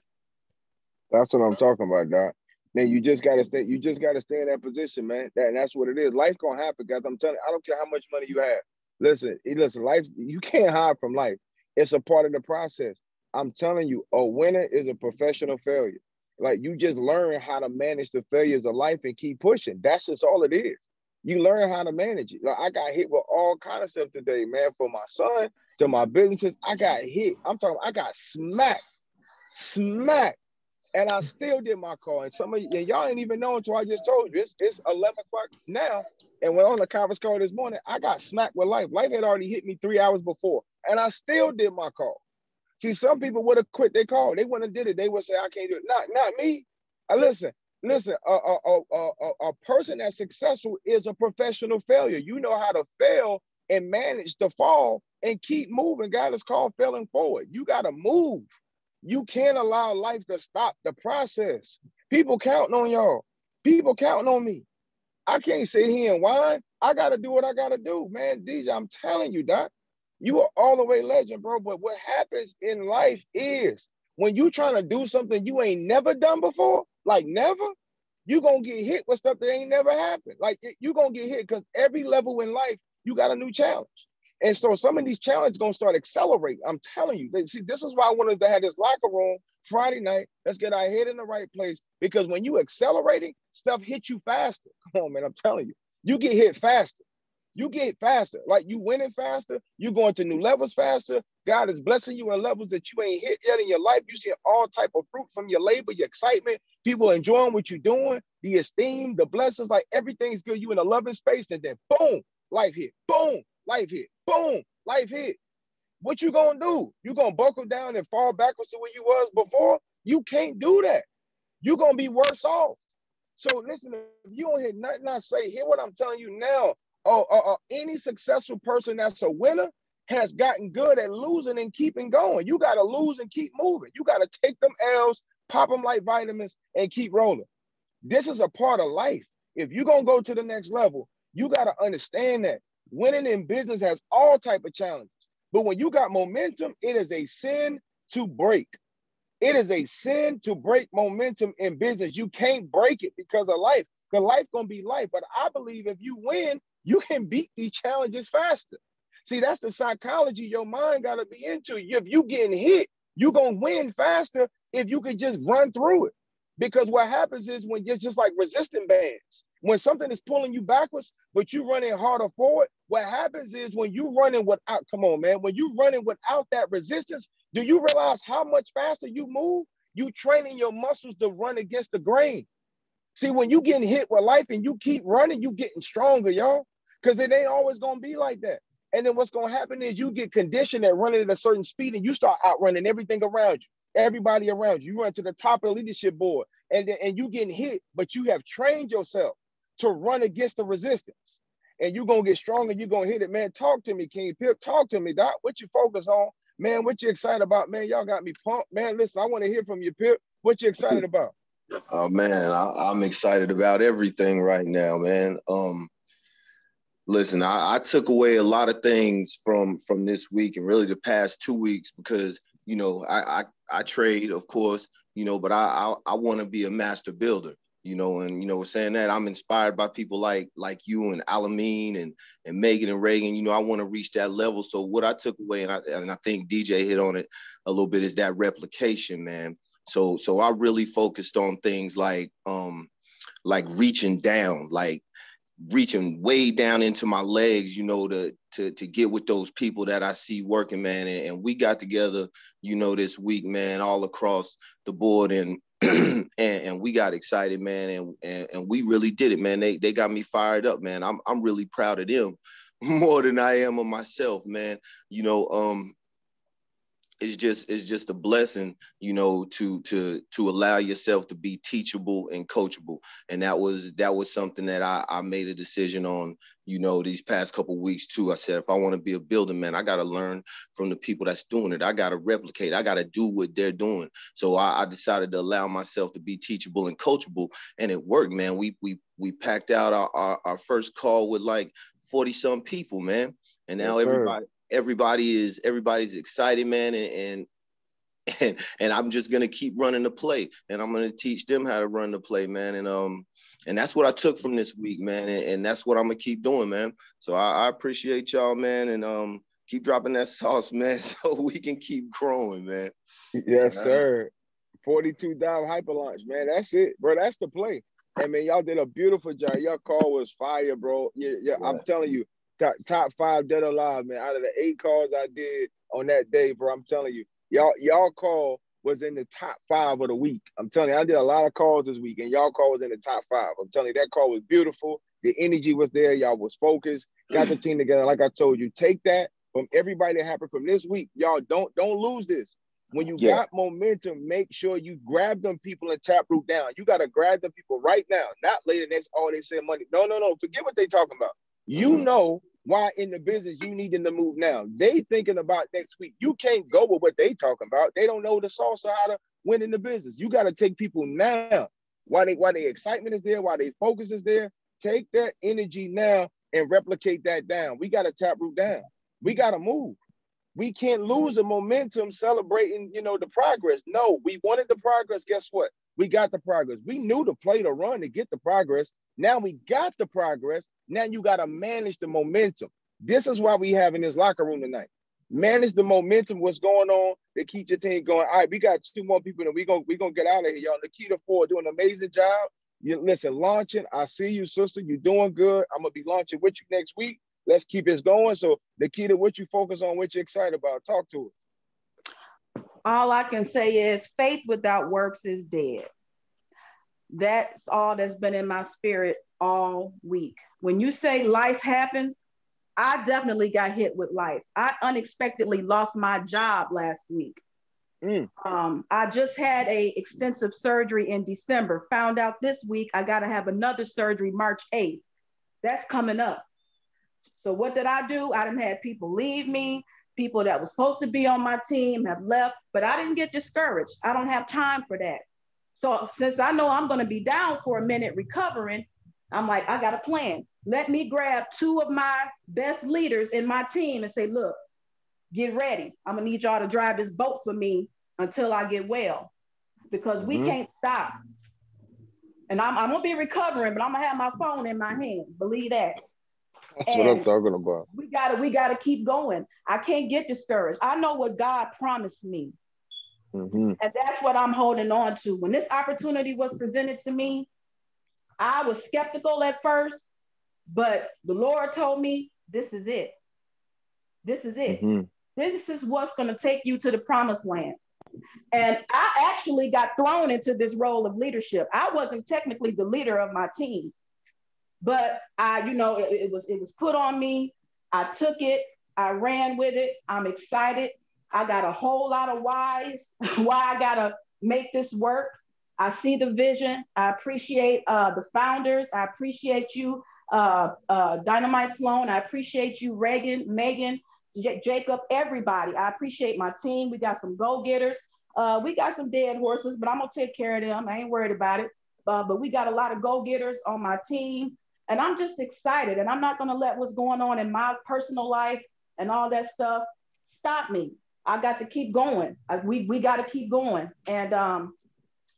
That's what I'm talking about, Doc. Man, you just gotta stay in that position, man. That's what it is. Life gonna happen, guys. I'm telling you, I don't care how much money you have. Listen, life, you can't hide from life. It's a part of the process. I'm telling you, a winner is a professional failure. Like, you just learn how to manage the failures of life and keep pushing. That's just all it is. You learn how to manage it. Like, I got hit with all kind of stuff today, man. From my son to my businesses, I got hit. I got smacked. And I still did my call. And some of y'all ain't even know until I just told you. It's 11 o'clock now. And when on the conference call this morning, I got smacked with life. Life had already hit me 3 hours before. And I still did my call. See, some people would have quit their call. They wouldn't have did it. They would say, I can't do it. Not me. Listen, a person that's successful is a professional failure. You know how to fail and manage to fall and keep moving. God, is called failing forward. You got to move. You can't allow life to stop the process. People counting on y'all. People counting on me. I can't sit here and whine. I got to do what I got to do, man. DJ, I'm telling you, Doc, you are all the way legend, bro. But what happens in life is when you trying to do something you ain't never done before, like never, you going to get hit with stuff that ain't never happened. Like, you going to get hit because every level in life, you got a new challenge. And so some of these challenges going to start accelerating. I'm telling you. See, this is why I wanted to have this locker room Friday night. Let's get our head in the right place. Because when you accelerating, stuff hits you faster. Come on, man. I'm telling you. You get hit faster. You get faster. Like, you winning faster. You going to new levels faster. God is blessing you in levels that you ain't hit yet in your life. You see all type of fruit from your labor, your excitement, people enjoying what you're doing, the esteem, the blessings, like everything's good. You in a loving space, and then boom, life hit. Boom, life hit. Boom, life hit. What you gonna do? You gonna buckle down and fall backwards to where you was before? You can't do that. You're gonna be worse off. So listen, if you don't hear nothing I say, hear what I'm telling you now. Any successful person that's a winner has gotten good at losing and keeping going. You got to lose and keep moving. You got to take them L's, pop them like vitamins, and keep rolling. This is a part of life. If you're going to go to the next level, you got to understand that winning in business has all type of challenges. But when you got momentum, it is a sin to break. It is a sin to break momentum in business. You can't break it because of life. Because life going to be life. But I believe if you win, you can beat these challenges faster. See, that's the psychology your mind got to be into. If you getting hit, you're going to win faster if you could just run through it. Because what happens is when you're just like resistant bands, when something is pulling you backwards, but you're running harder forward, what happens is when you're running without, come on, man, when you're running without that resistance, do you realize how much faster you move? You training your muscles to run against the grain. See, when you getting hit with life and you keep running, you getting stronger, y'all, because it ain't always going to be like that. And then what's going to happen is you get conditioned at running at a certain speed and you start outrunning everything around you, everybody around you. You run to the top of the leadership board and you getting hit, but you have trained yourself to run against the resistance. And you're going to get stronger. You're going to hit it, man. Talk to me, King Pip. Talk to me, Doc. What you focus on? Man, what you excited about? Man, y'all got me pumped. Man, listen, I want to hear from you, Pip. What you excited about? Oh man, I'm excited about everything right now, man. Listen, I took away a lot of things from this week and really the past 2 weeks because, you know, I trade, of course, you know, but I want to be a master builder, you know, and, you know, saying that I'm inspired by people like you and Alameen and Megan and Reagan, you know, I want to reach that level. So what I took away, and I think DJ hit on it a little bit, is that replication, man. So I really focused on things like reaching down, like reaching way down into my legs, you know, to get with those people that I see working, man. And we got together, you know, this week, man, all across the board, and and we got excited, man, and we really did it, man. They got me fired up, man. I'm really proud of them more than I am of myself, man. You know, it's just a blessing, you know, to allow yourself to be teachable and coachable. And that was something that I made a decision on, you know, these past couple of weeks too. I said, if I want to be a builder, man, I got to learn from the people that's doing it. I got to replicate. I got to do what they're doing. So I decided to allow myself to be teachable and coachable, and it worked, man. We packed out our first call with like 40 some people, man. And now Yes, everybody's excited, man, and I'm just gonna keep running the play, and I'm gonna teach them how to run the play, man, and that's what I took from this week, man, and that's what I'm gonna keep doing, man. So I appreciate y'all, man, and keep dropping that sauce, man, so we can keep growing, man. Yes, sir. 42 dive hyper launch, man. That's it, bro. That's the play. And man, y'all did a beautiful job. Your call was fire, bro. Yeah. I'm telling you. Top 5 dead or alive, man. Out of the 8 calls I did on that day, bro, I'm telling you, y'all call was in the top 5 of the week. I'm telling you, I did a lot of calls this week, and y'all call was in the top 5. I'm telling you, that call was beautiful. The energy was there. Y'all was focused. Got the team together. Like I told you, take that from everybody that happened from this week. Y'all don't lose this. When you got momentum, make sure you grab them people and tap root down. You got to grab them people right now, not later next, they say money. No. Forget what they talking about. You know why in the business you need them to move now. They thinking about next week. You can't go with what they talking about. They don't know the sauce of how to win in the business. You got to take people now. While they excitement is there, while they focus is there, take that energy now and replicate that down. We got to tap root down. We got to move. We can't lose the momentum celebrating, you know, the progress. No, we wanted the progress. Guess what? We got the progress. We knew to play the run to get the progress. Now we got the progress. Now you got to manage the momentum. This is why we have in this locker room tonight. Manage the momentum, what's going on to keep your team going. All right, we got 2 more people, and we're gonna get out of here, y'all. Nikita Ford doing an amazing job. You listen, launching. I see you, sister. You're doing good. I'm gonna be launching with you next week. let's keep this going. So Nikita, what you focus on, what you excited about? Talk to us. All I can say is faith without works is dead. That's all that's been in my spirit all week. When you say life happens, I definitely got hit with life. I unexpectedly lost my job last week. I just had a extensive surgery in December. Found out this week I got to have another surgery March 8th. That's coming up. So what did I do? I done had people leave me. People that was supposed to be on my team have left, but I didn't get discouraged. I don't have time for that. So since I know I'm going to be down for a minute recovering, I'm like, I got a plan. Let me grab two of my best leaders in my team and say, look, get ready. I'm going to need y'all to drive this boat for me until I get well, because we can't stop. And I'm going to be recovering, but I'm going to have my phone in my hand. Believe that. That's what I'm talking about. We gotta keep going. I can't get discouraged. I know what God promised me. And that's what I'm holding on to. When this opportunity was presented to me, I was skeptical at first, but the Lord told me, this is it. This is it. This is what's going to take you to the promised land. And I actually got thrown into this role of leadership. I wasn't technically the leader of my team, but it was put on me. I took it. I ran with it. I'm excited. I got a whole lot of whys, why I got to make this work. I see the vision. I appreciate the founders. I appreciate you, Dynamite Sloan. I appreciate you, Reagan, Megan, Jacob, everybody. I appreciate my team. We got some go-getters. We got some dead horses, but I'm going to take care of them. I ain't worried about it. But we got a lot of go-getters on my team. And I'm just excited. And I'm not going to let what's going on in my personal life and all that stuff stop me. I got to keep going. We got to keep going. And,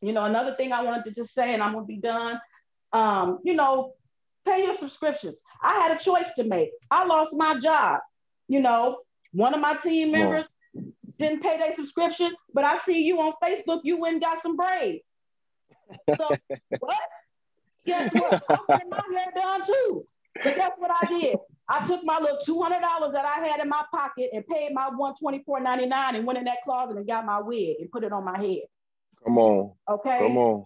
another thing I wanted to just say, and I'm going to be done, pay your subscriptions. I had a choice to make. I lost my job. One of my team members didn't pay their subscription, but I see you on Facebook, you went and got some braids. So what? Guess what? I'm getting my hair done too. But guess what I did? I took my little $200 that I had in my pocket and paid my $124.99 and went in that closet and got my wig and put it on my head. Come on. Okay. Come on.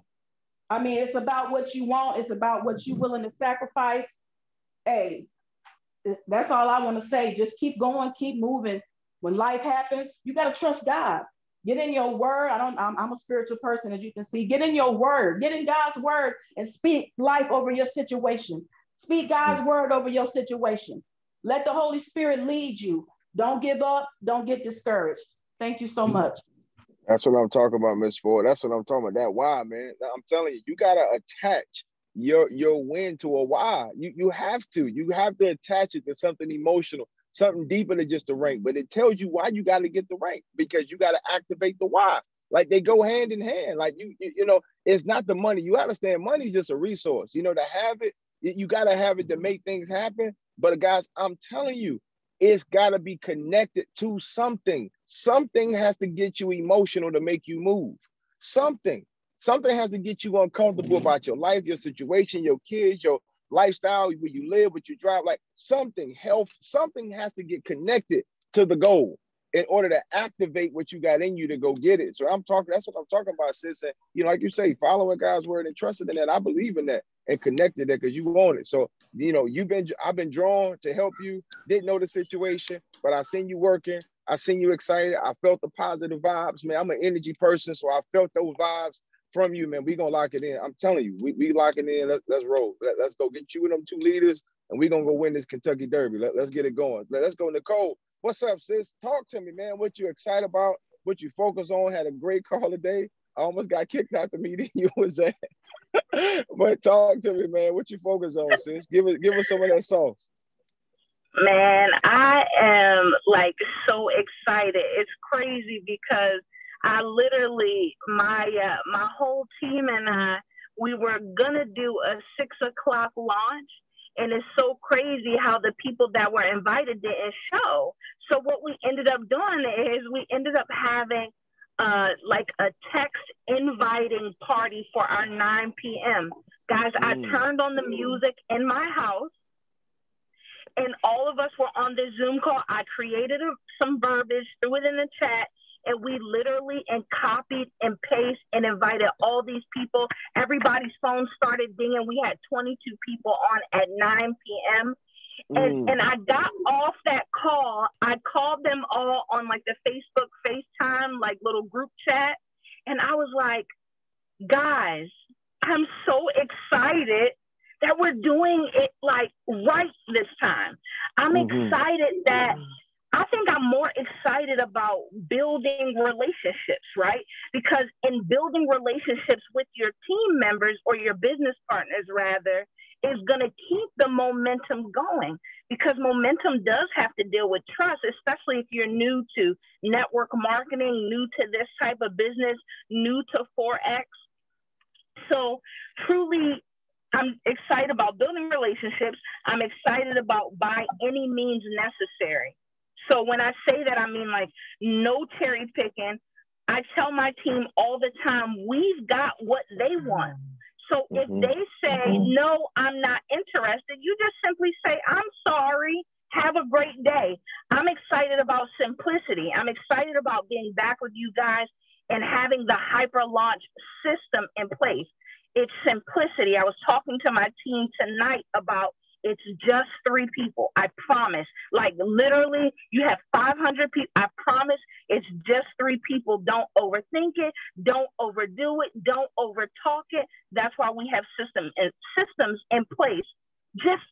I mean, it's about what you want. It's about what you're willing to sacrifice. Hey, that's all I want to say. Just keep going, keep moving. When life happens, you got to trust God. Get in your word. I'm a spiritual person, as you can see. Get in your word. Get in God's word and speak life over your situation. Speak God's word over your situation. Let the Holy Spirit lead you. Don't give up. Don't get discouraged. Thank you so much. That's what I'm talking about, Miss Ford. That's what I'm talking about. That why, man. I'm telling you, you gotta attach your win to a why. You have to. You have to attach it to something emotional, something deeper than just the rank. But it tells you why you got to get the rank, because you got to activate the why. Like they go hand in hand. Like it's not the money. You understand, money is just a resource. To have it, you got to have it to make things happen. But guys, I'm telling you, it's got to be connected to something. Something has to get you emotional to make you move. Something has to get you uncomfortable about your life, your situation, your kids, your lifestyle, where you live, what you drive, like something, health, something has to get connected to the goal in order to activate what you got in you to go get it. So that's what I'm talking about, sis. And, like you say, following God's word and trusting in that. I believe in that and connected that because you want it. So, I've been drawn to help you. Didn't know the situation, but I seen you working. I seen you excited. I felt the positive vibes, man. I'm an energy person, so I felt those vibes from you, man. We gonna lock it in. I'm telling you, we locking in. Let's roll. Let's go get you and them two leaders, and we gonna go win this Kentucky Derby. Let's get it going. Let's go, Nicole. What's up, sis? Talk to me, man. What you excited about? What you focus on? Had a great call today. I almost got kicked out the meeting you was at. But talk to me, man. What you focus on, sis? Give us some of that sauce. Man, I am so excited. It's crazy because I literally, my whole team and I, we were gonna do a 6:00 launch, and it's so crazy how the people that were invited didn't show. So what we ended up doing is we ended up having a text inviting party for our 9 p.m. Guys, I turned on the music in my house, and all of us were on this Zoom call. I created some verbiage, threw it in the chat, and we literally copied and pasted and invited all these people. Everybody's phone started dinging. We had 22 people on at 9 p.m. And I got off that call. I called them all on like the Facebook FaceTime, like little group chat. And I was like, guys, I'm so excited that we're doing it like right this time. I'm excited that I think I'm more excited about building relationships, right? Because in building relationships with your team members or your business partners, rather, is going to keep the momentum going, because momentum does have to deal with trust, especially if you're new to network marketing, new to this type of business, new to Forex. So truly, I'm excited about building relationships. I'm excited about by any means necessary. So when I say that, I mean like no cherry picking. I tell my team all the time, we've got what they want. So if they say, no, I'm not interested, you just simply say, I'm sorry, have a great day. I'm excited about simplicity. I'm excited about being back with you guys and having the hyper launch system in place. It's simplicity. I was talking to my team tonight about it's just 3 people. I promise. Like literally, you have 500 people. I promise it's just 3 people. Don't overthink it. Don't overdo it. Don't overtalk it. That's why we have systems in place just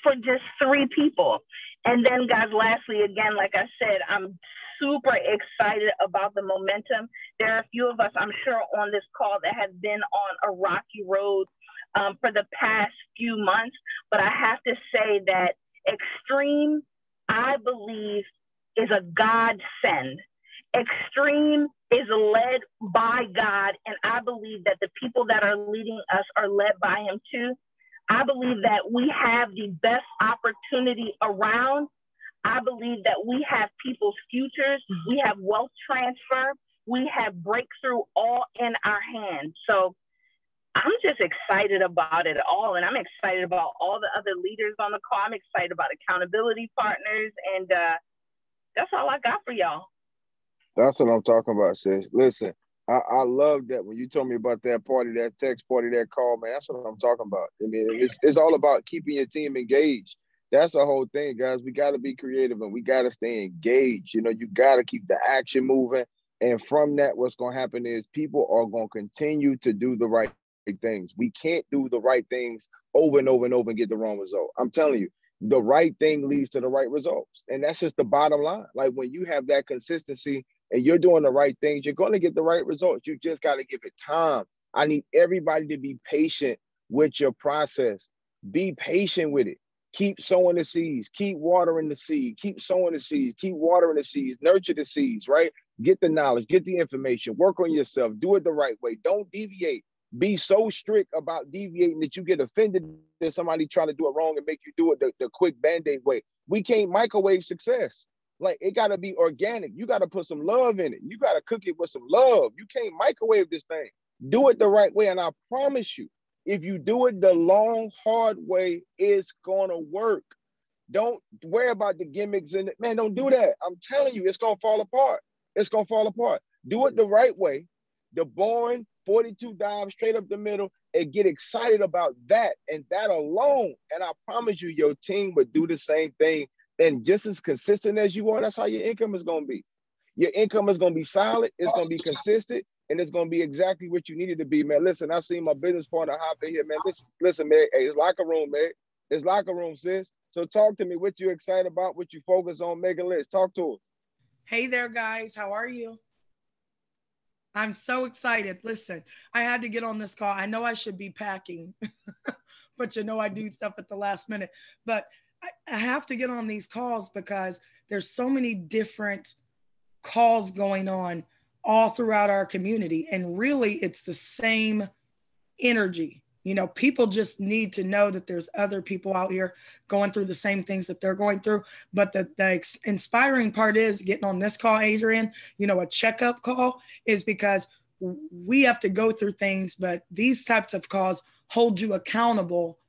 for just 3 people. And then, guys, lastly, again, like I said, I'm super excited about the momentum. There are a few of us, I'm sure, on this call that have been on a rocky road for the past few months, but I have to say that Extreme, I believe, is a godsend. Extreme is led by God, and I believe that the people that are leading us are led by Him too. I believe that we have the best opportunity around. I believe that we have people's futures. We have wealth transfer. We have breakthrough all in our hands. So I'm just excited about it all. And I'm excited about all the other leaders on the call. I'm excited about accountability partners. And that's all I got for y'all. That's what I'm talking about, sis. Listen, I love that when you told me about that party, that text party, that call, man, that's what I'm talking about. I mean, it's all about keeping your team engaged. That's the whole thing, guys. We got to be creative and we got to stay engaged. You know, you got to keep the action moving. And from that, what's going to happen is people are going to continue to do the right things. We can't do the right things over and over and over and get the wrong result. I'm telling you, the right thing leads to the right results. And that's just the bottom line. Like when you have that consistency and you're doing the right things, you're going to get the right results. You just got to give it time. I need everybody to be patient with your process. Be patient with it. Keep sowing the seeds. Keep watering the seed. Keep sowing the seeds. Keep watering the seeds. Nurture the seeds, right? Get the knowledge. Get the information. Work on yourself. Do it the right way. Don't deviate. Be so strict about deviating that you get offended that somebody trying to do it wrong and make you do it the quick Band-Aid way. We can't microwave success. Like, it got to be organic. You got to put some love in it. You got to cook it with some love. You can't microwave this thing. Do it the right way. And I promise you, if you do it the long, hard way, it's going to work. Don't worry about the gimmicks in it. Man, don't do that. I'm telling you, it's going to fall apart. It's going to fall apart. Do it the right way. The boring 42 dives straight up the middle and get excited about that and that alone. And I promise you, your team would do the same thing. And just as consistent as you are, that's how your income is going to be. Your income is going to be solid. It's going to be consistent. And it's going to be exactly what you need it to be, man. Listen, I seen my business partner hop in here, man. Listen, man. Hey, it's locker room, man. It's locker room, sis. So talk to me. What you excited about? What you focus on? Make a list. Talk to us. Hey there, guys. How are you? I'm so excited. Listen, I had to get on this call. I know I should be packing, but you know I do stuff at the last minute. But I have to get on these calls because there's so many different calls going on all throughout our community. And really, it's the same energy. You know, people just need to know that there's other people out here going through the same things that they're going through. But the inspiring part is getting on this call, Adrian, you know, a checkup call, is because we have to go through things, but these types of calls hold you accountable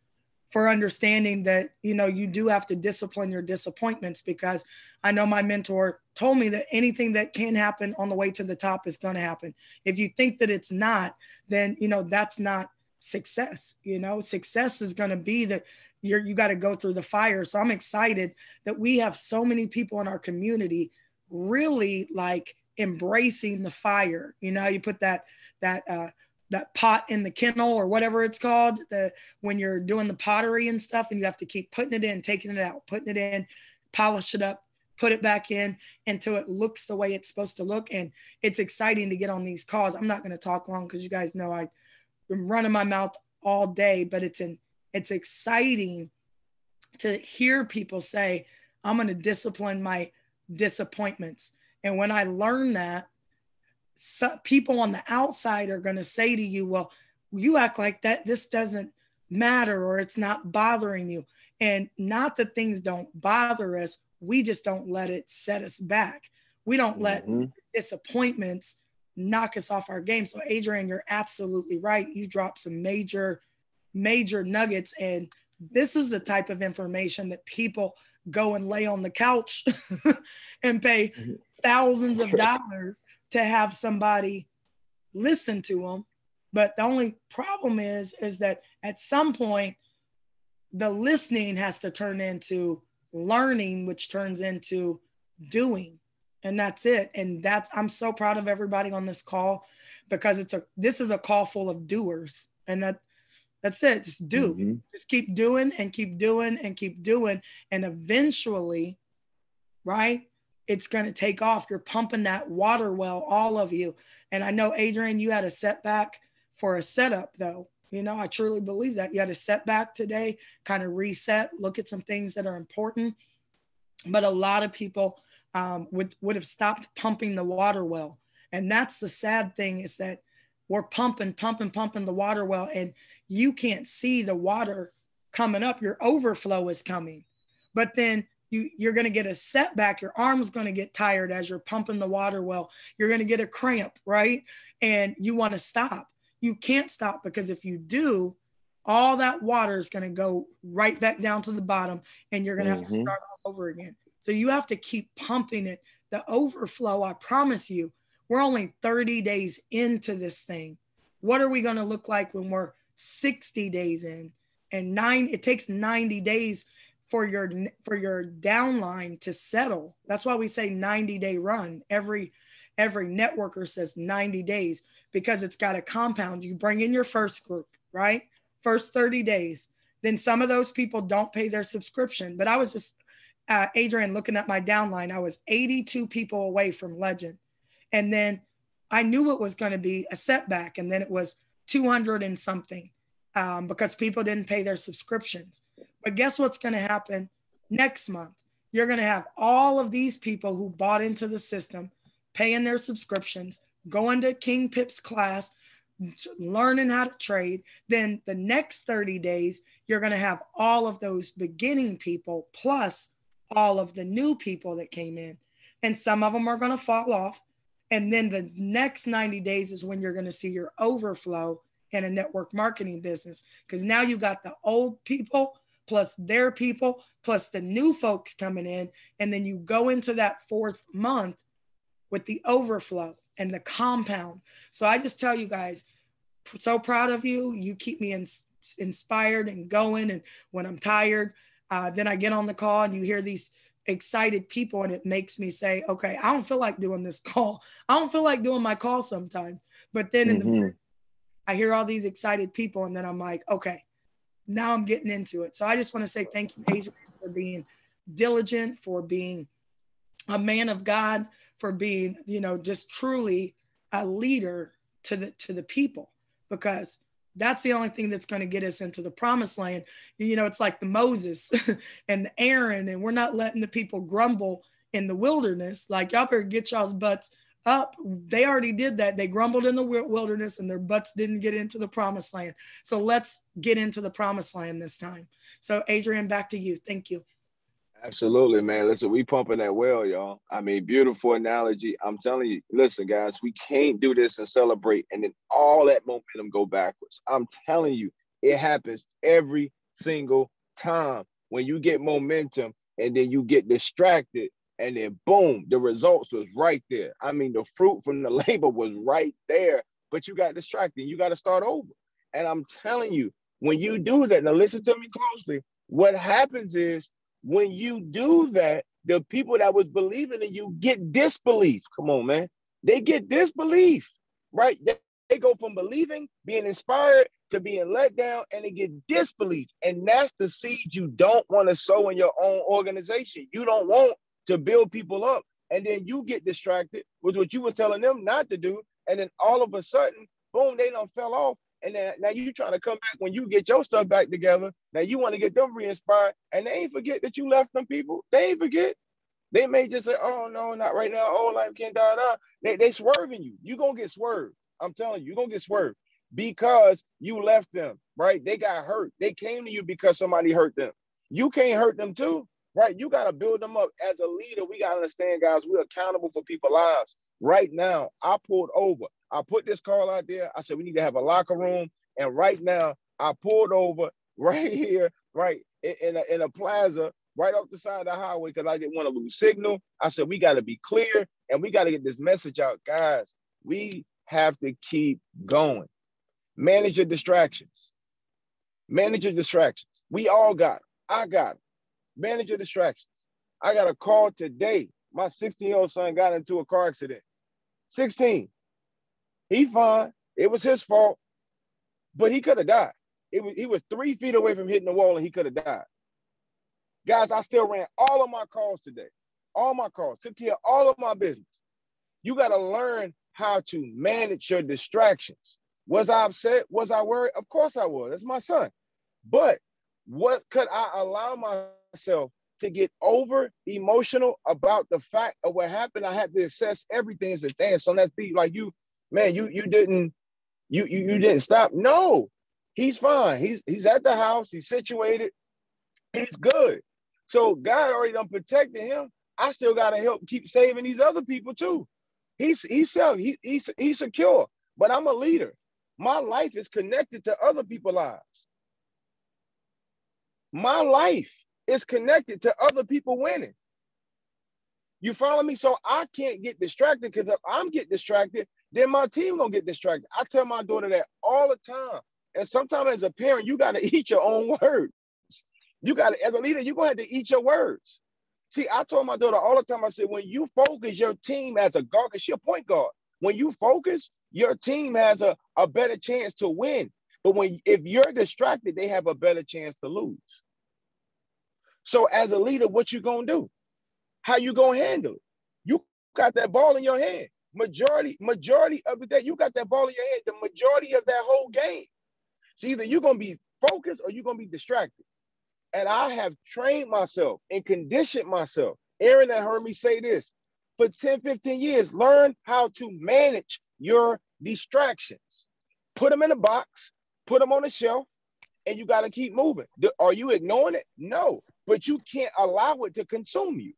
for understanding that, you know, you do have to discipline your disappointments, because I know my mentor told me that anything that can happen on the way to the top is going to happen. If you think that it's not, then, you know, that's not success. You know, success is going to be that you got to go through the fire. So I'm excited that we have so many people in our community really like embracing the fire. You know, you put that pot in the kennel or whatever it's called, when you're doing the pottery and stuff, and you have to keep putting it in, taking it out, putting it in, polish it up, put it back in until it looks the way it's supposed to look. And it's exciting to get on these calls. I'm not going to talk long because you guys know I've been running my mouth all day, but it's exciting to hear people say, I'm going to discipline my disappointments. And when I learn that, people on the outside are going to say to you, well, you act like that this doesn't matter, or it's not bothering you. And not that things don't bother us, we just don't let it set us back. We don't let disappointments knock us off our game. So Adrian, you're absolutely right. You dropped some major nuggets, and this is the type of information that people go and lay on the couch and pay thousands of dollars to have somebody listen to them. But the only problem is that at some point, the listening has to turn into learning, which turns into doing. And that's it. And I'm so proud of everybody on this call, because this is a call full of doers. And that's it. Just do. Just keep doing and keep doing and keep doing. And eventually, right, it's going to take off. You're pumping that water well, all of you. And I know, Adrian, you had a setback for a setup, though. You know, I truly believe that. You had a setback today, kind of reset, look at some things that are important. But a lot of people would have stopped pumping the water well. And that's the sad thing, is that we're pumping the water well, and you can't see the water coming up. Your overflow is coming. But then you're going to get a setback. Your arm's going to get tired as you're pumping the water well. You're going to get a cramp, right? And you want to stop. You can't stop, because if you do, all that water is going to go right back down to the bottom, and you're going to have to start all over again. So you have to keep pumping it. The overflow, I promise you, we're only 30 days into this thing. What are we going to look like when we're 60 days in? And it takes 90 days for your downline to settle. That's why we say 90-day run. Every networker says 90 days, because it's got a compound. You bring in your first group, right? First 30 days. Then some of those people don't pay their subscription. But I was just, Adrian, looking at my downline, I was 82 people away from Legend. And then I knew it was going to be a setback. And then it was 200 and something because people didn't pay their subscriptions. But guess what's going to happen next month? You're going to have all of these people who bought into the system, paying their subscriptions, going to King Pip's class, learning how to trade. Then the next 30 days, you're going to have all of those beginning people plus all of the new people that came in. And some of them are going to fall off. And then the next 90 days is when you're going to see your overflow in a network marketing business. Because now you got the old people plus their people plus the new folks coming in. And then you go into that fourth month with the overflow and the compound. So I just tell you guys, so proud of you. You keep me inspired and going. And when I'm tired, then I get on the call and you hear these excited people, and it makes me say, okay, I don't feel like doing this call. I don't feel like doing my call sometimes. But then I hear all these excited people, and then I'm like, okay, now I'm getting into it. So I just want to say thank you, Adrian, for being diligent, for being a man of God, for being, just truly a leader to the people, because that's the only thing that's going to get us into the promised land. It's like the Moses and the Aaron, and we're not letting the people grumble in the wilderness. Like, y'all better get y'all's butts up. They already did that. They grumbled in the wilderness and their butts didn't get into the promised land. So let's get into the promised land this time. So Adrian, back to you. Thank you. Absolutely, man. Listen, we pumping that well, y'all. I mean, beautiful analogy. I'm telling you, listen, guys, we can't do this and celebrate and then all that momentum go backwards. I'm telling you, it happens every single time. When you get momentum and then you get distracted, and then boom, the results was right there. I mean, the fruit from the labor was right there, but you got distracted. You got to start over. And I'm telling you, when you do that, now listen to me closely, what happens is when you do that, the people that was believing in you get disbelief. Come on, man. They get disbelief, right? They go from believing, being inspired, to being let down, and they get disbelief. And that's the seed you don't want to sow in your own organization. You don't want to build people up. And then you get distracted with what you were telling them not to do. And then all of a sudden, boom, they done fell off. And then now you trying to come back when you get your stuff back together. Now you want to get them re-inspired. And they ain't forget that you left them people. They ain't forget. They may just say, oh, no, not right now. Oh, life can't die. They swerving you. You going to get swerved. I'm telling you, you're going to get swerved because you left them, right? They got hurt. They came to you because somebody hurt them. You can't hurt them too, right? You got to build them up. As a leader, we got to understand, guys, we're accountable for people's lives. Right now, I pulled over. I put this call out there. I said, we need to have a locker room. And right now, I pulled over right here, right in a plaza, right off the side of the highway, because I didn't want to lose signal. I said, we got to be clear and we got to get this message out. Guys, we have to keep going. Manage your distractions. Manage your distractions. We all got it. I got it. Manage your distractions. I got a call today. My 16-year-old son got into a car accident. 16. He fine. It was his fault, but he could have died. He was 3 feet away from hitting the wall and he could have died. Guys, I still ran all of my calls today. All my calls. Took care of all of my business. You got to learn how to manage your distractions. Was I upset? Was I worried? Of course I was. That's my son. But what could I allow myself to get over emotional about the fact of what happened? I had to assess everything as a damn. So that's be like you, man, you didn't stop. No, he's fine. He's at the house. He's situated. He's good. So God already done protected him. I still got to help keep saving these other people too. He's secure, but I'm a leader. My life is connected to other people's lives. My life is connected to other people winning. You follow me? So I can't get distracted, because if I'm getting distracted, then my team gonna get distracted. I tell my daughter that all the time. And sometimes as a parent, you got to eat your own words. You got to, as a leader, you're gonna have to eat your words. See, I told my daughter all the time, I said, when you focus your team as a guard, because she's a point guard, when you focus, your team has a better chance to win. But if you're distracted, they have a better chance to lose. So as a leader, what you gonna do? How you gonna handle it? You got that ball in your hand. Majority of the day, you got that ball in your hand, the majority of that whole game. So either you're gonna be focused or you're gonna be distracted. And I have trained myself and conditioned myself. Aaron had heard me say this for 10, 15 years. Learn how to manage your distractions. Put them in a box, put them on a shelf, and you got to keep moving. Are you ignoring it? No, but you can't allow it to consume you.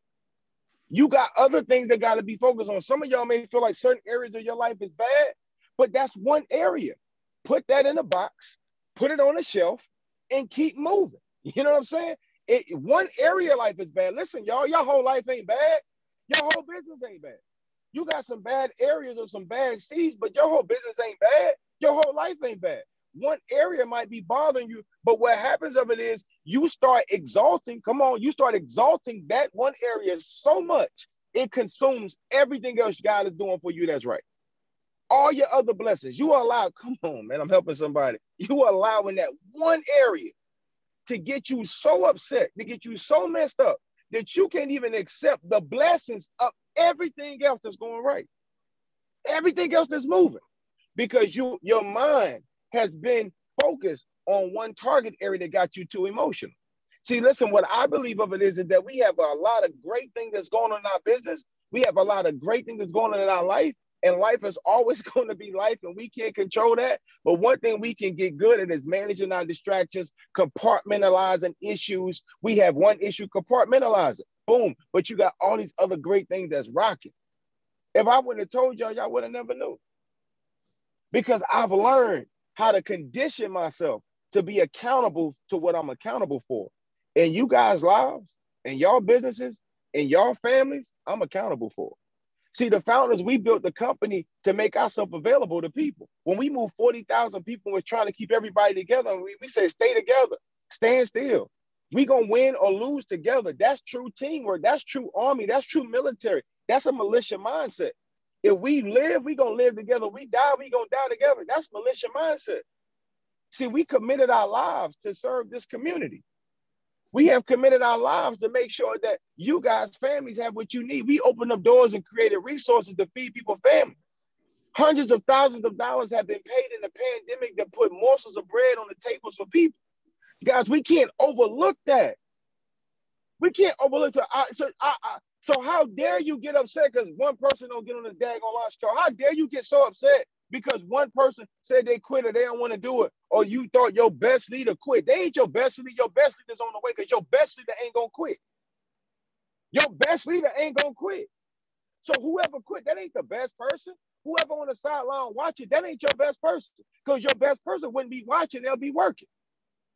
You got other things that got to be focused on. Some of y'all may feel like certain areas of your life is bad, but that's one area. Put that in a box, put it on a shelf, and keep moving. You know what I'm saying? One area of life is bad. Listen, y'all, your whole life ain't bad. Your whole business ain't bad. You got some bad areas or some bad seeds, but your whole business ain't bad. Your whole life ain't bad. One area might be bothering you, but what happens of it is you start exalting. Come on, you start exalting that one area so much, it consumes everything else God is doing for you that's right. All your other blessings, you allow, come on, man, I'm helping somebody. You allowing that one area to get you so upset, to get you so messed up that you can't even accept the blessings of everything else that's going right. Everything else that's moving. Because your mind has been focused on one target area that got you too emotional. See, listen, what I believe of it is that we have a lot of great things that's going on in our business. We have a lot of great things that's going on in our life. And life is always going to be life, and we can't control that. But one thing we can get good at is managing our distractions, compartmentalizing issues. We have one issue, compartmentalize it. Boom. But you got all these other great things that's rocking. If I wouldn't have told y'all, y'all would have never knew. Because I've learned how to condition myself to be accountable to what I'm accountable for. And you guys' lives and y'all businesses and y'all families, I'm accountable for. See, the founders, we built the company to make ourselves available to people. When we moved 40,000 people, we're trying to keep everybody together. We say, stay together, stand still. We gonna win or lose together. That's true teamwork. That's true army. That's true military. That's a militia mindset. If we live, we gonna live together. We die, we gonna die together. That's militia mindset. See, we committed our lives to serve this community. We have committed our lives to make sure that you guys' families have what you need. We opened up doors and created resources to feed people's families. Hundreds of thousands of dollars have been paid in the pandemic that put morsels of bread on the tables for people. Guys, we can't overlook that. We can't overlook that. So how dare you get upset because one person don't get on the daggone launch call? How dare you get so upset because one person said they quit or they don't want to do it, or you thought your best leader quit? They ain't your best leader. Your best leader's on the way because your best leader ain't gonna quit. Your best leader ain't gonna quit. So whoever quit, that ain't the best person. Whoever on the sideline watching, that ain't your best person, because your best person wouldn't be watching, they'll be working.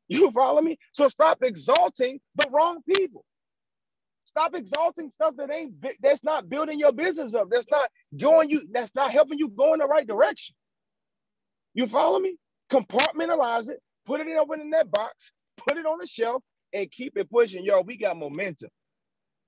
You follow me? So stop exalting the wrong people. Stop exalting stuff that's not building your business up. That's not helping you go in the right direction. You follow me? Compartmentalize it, put it over in that box, put it on the shelf, and keep it pushing. Y'all, we got momentum.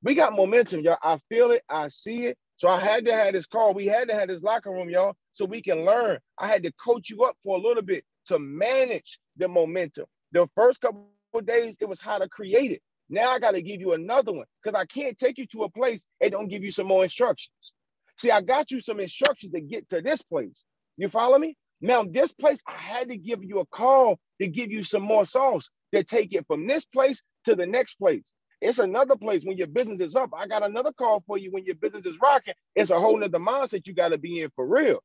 We got momentum, y'all. I feel it, I see it. So I had to have this call. We had to have this locker room, y'all, so we can learn. I had to coach you up for a little bit to manage the momentum. The first couple of days, it was how to create it. Now I got to give you another one because I can't take you to a place and don't give you some more instructions. See, I got you some instructions to get to this place. You follow me? Now, this place, I had to give you a call to give you some more sauce to take it from this place to the next place. It's another place when your business is up. I got another call for you when your business is rocking. It's a whole nother mindset you got to be in for real.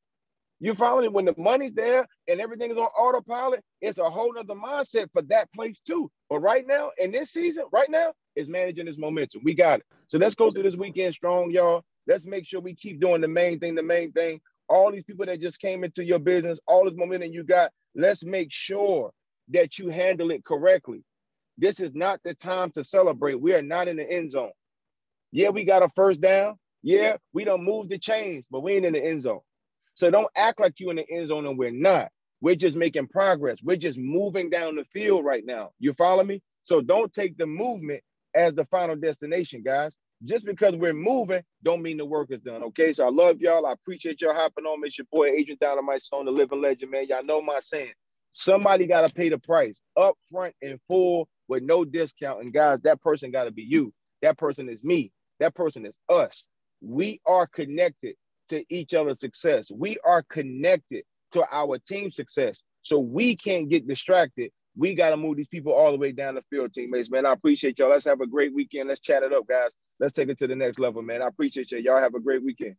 You follow me? When the money's there and everything is on autopilot, it's a whole nother mindset for that place too. But right now, in this season, right now, is managing this momentum. We got it. So let's go through this weekend strong, y'all. Let's make sure we keep doing the main thing. All these people that just came into your business, all this momentum you got, let's make sure that you handle it correctly. This is not the time to celebrate. We are not in the end zone. Yeah, we got a first down. Yeah, we done moved the chains, but we ain't in the end zone. So don't act like you in the end zone and we're not. We're just making progress. We're just moving down the field right now. You follow me? So don't take the movement as the final destination, guys. Just because we're moving don't mean the work is done, okay? So I love y'all. I appreciate y'all hopping on. It's your boy, Adrian Dynamite Sloan, the living legend, man. Y'all know my saying. Somebody got to pay the price up front and full with no discount. And guys, that person got to be you. That person is me. That person is us. We are connected to each other's success. We are connected to our team success. So we can't get distracted. We got to move these people all the way down the field, teammates, man. I appreciate y'all. Let's have a great weekend. Let's chat it up, guys. Let's take it to the next level, man. I appreciate y'all. Y'all have a great weekend.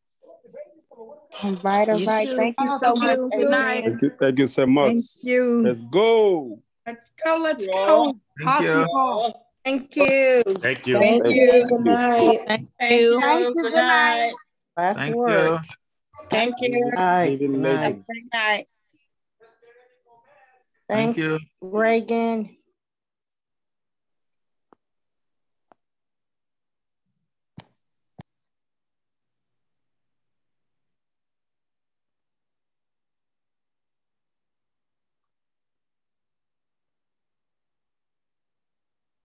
All right. Thank you so much. Good night. Thank you so much. Thank you. Let's go. Let's go. Awesome call. Thank you. Thank you. Thank you. Good night. Thank you. Good night. Last word. Thank you. Living legend. Good night. Thank you, Reagan.